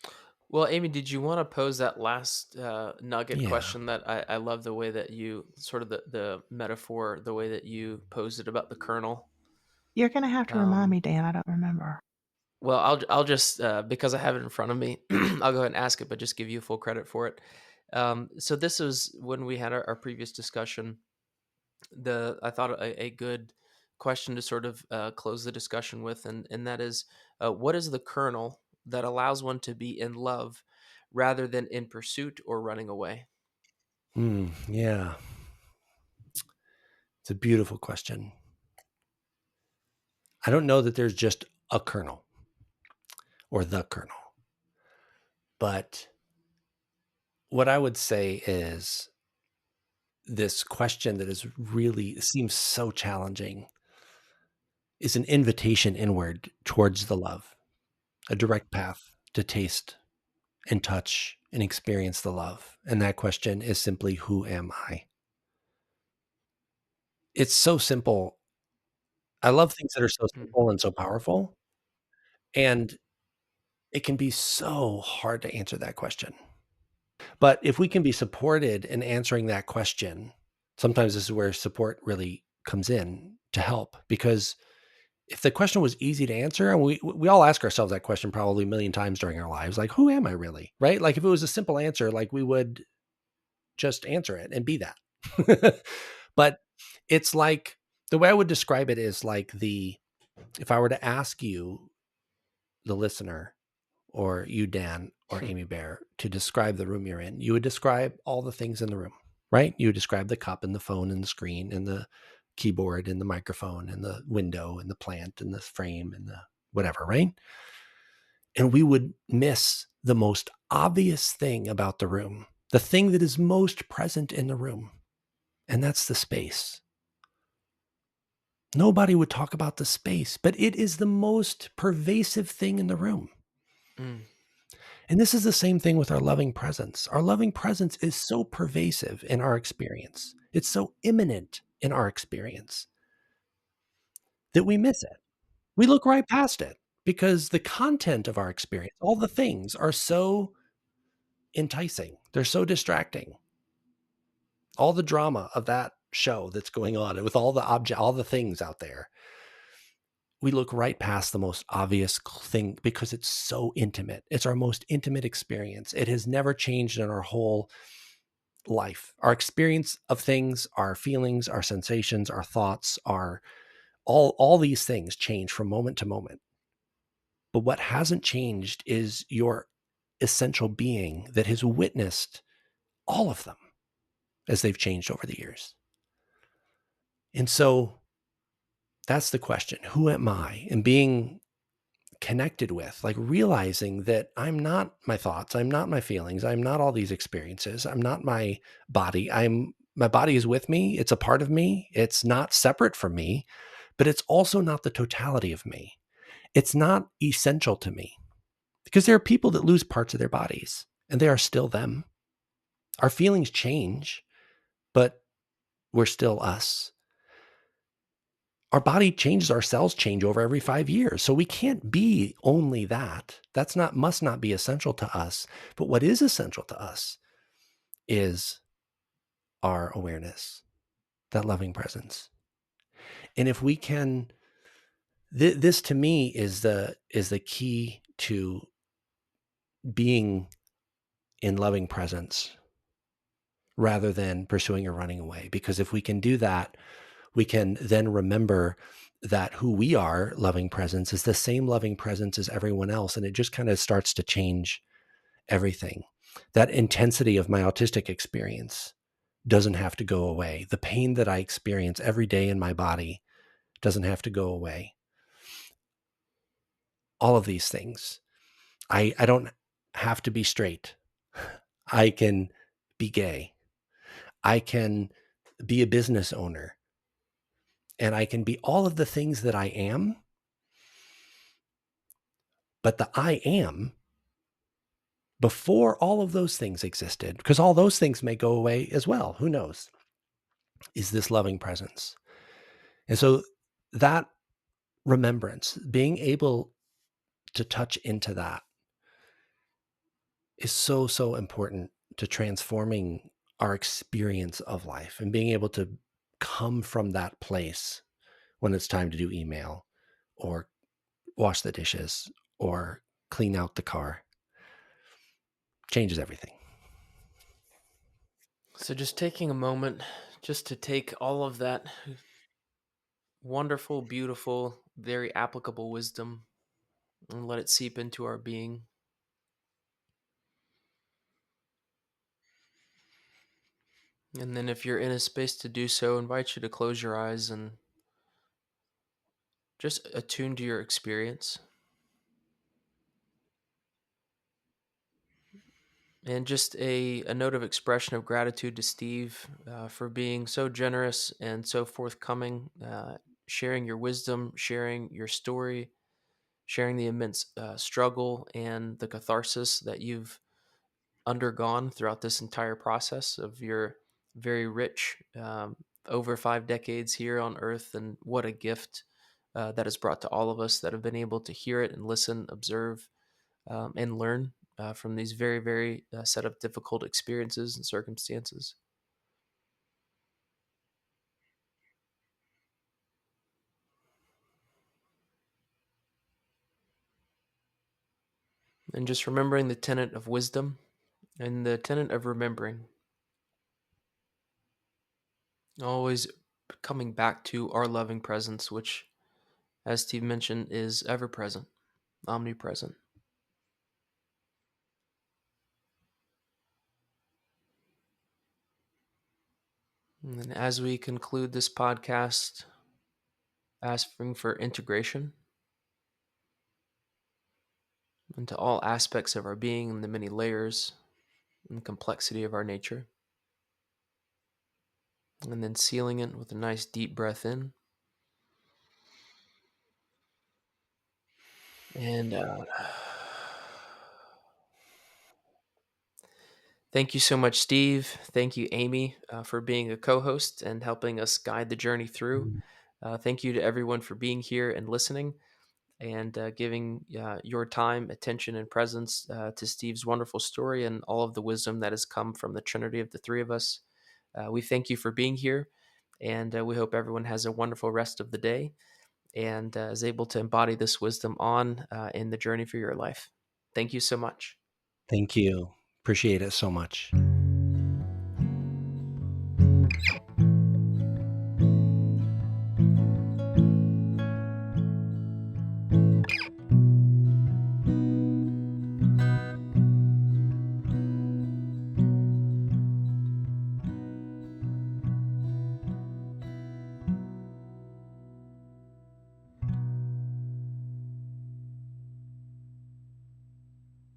Well, Amy, did you want to pose that last nugget Yeah. question that I love the way that you sort of the metaphor, the way that you posed it about the kernel? You're going to have to remind Um, me, Dan. I don't remember. well, I'll just because I have it in front of me, I'll go ahead and ask it, but just give you full credit for it. So this was when we had our previous discussion. I thought a good question to sort of close the discussion with, and that is, what is the kernel that allows one to be in love rather than in pursuit or running away? Yeah. It's a beautiful question. I don't know that there's just a kernel or the kernel, but what I would say is this question that is really seems so challenging is an invitation inward towards the love, a direct path to taste and touch and experience the love. And that question is simply, who am I? It's so simple. I love things that are so Mm, simple and so powerful. And it can be so hard to answer that question. But if we can be supported in answering that question, sometimes this is where support really comes in to help. Because if the question was easy to answer, and we all ask ourselves that question probably a million times during our lives, like, who am I really? Right? Like if it was a simple answer, like we would just answer it and be that. But it's like the way I would describe it is like if I were to ask you, the listener, or you, Dan, or Amy Bear, to describe the room you're in, you would describe all the things in the room, right? You would describe the cup and the phone and the screen and the keyboard and the microphone and the window and the plant and the frame and the whatever, right? And we would miss the most obvious thing about the room, the thing that is most present in the room, and that's the space. Nobody would talk about the space, but it is the most pervasive thing in the room. mm, And this is the same thing with our loving presence. Our loving presence is so pervasive in our experience, it's so imminent in our experience that we miss it. We look right past it because the content of our experience, all the things, are so enticing, they're so distracting. All the drama of that show that's going on, and with all the things out there, we look right past the most obvious thing because it's so intimate. It's our most intimate experience. It has never changed in our whole life. Our experience of things, our feelings, our sensations, our thoughts, our all these things change from moment to moment. But what hasn't changed is your essential being that has witnessed all of them as they've changed over the years. And so that's the question. Who am I? And being connected with, like realizing that I'm not my thoughts, I'm not my feelings, I'm not all these experiences, I'm not my body. My body is with me, it's a part of me, it's not separate from me, but it's also not the totality of me. It's not essential to me because there are people that lose parts of their bodies and they are still them. Our feelings change, but we're still us. Our body changes, our cells change over every 5 years. So we can't be only that. Must not be essential to us. But what is essential to us is our awareness, that loving presence. And if we can, this to me is the key to being in loving presence rather than pursuing or running away. Because if we can do that, we can then remember that who we are, loving presence, is the same loving presence as everyone else. And it just kind of starts to change everything. That intensity of my autistic experience doesn't have to go away. The pain that I experience every day in my body doesn't have to go away. All of these things. I don't have to be straight. I can be gay. I can be a business owner. And I can be all of the things that I am. But the I am, before all of those things existed, because all those things may go away as well, who knows, is this loving presence. And so that remembrance, being able to touch into that, is so, so important to transforming our experience of life and being able to come from that place when it's time to do email or wash the dishes or clean out the car. Changes everything. So just taking a moment just to take all of that wonderful, beautiful, very applicable wisdom and let it seep into our being. And then if you're in a space to do so, I invite you to close your eyes and just attune to your experience. And just a note of expression of gratitude to Steve for being so generous and so forthcoming, sharing your wisdom, sharing your story, sharing the immense struggle and the catharsis that you've undergone throughout this entire process of your very rich over 5 decades here on Earth. And what a gift that has brought to all of us that have been able to hear it and listen, observe, and learn from these very, very set of difficult experiences and circumstances. And just remembering the tenet of wisdom and the tenet of remembering, always coming back to our loving presence, which, as Steve mentioned, is ever present, omnipresent. And then as we conclude this podcast, asking for integration into all aspects of our being and the many layers and complexity of our nature. And then sealing it with a nice deep breath in and out. Thank you so much, Steve. Thank you, Amy, for being a co host and helping us guide the journey through. Thank you to everyone for being here and listening and giving your time, attention, and presence to Steve's wonderful story and all of the wisdom that has come from the Trinity of the three of us. We thank you for being here, and we hope everyone has a wonderful rest of the day and is able to embody this wisdom on in the journey for your life. Thank you so much. Thank you. Appreciate it so much.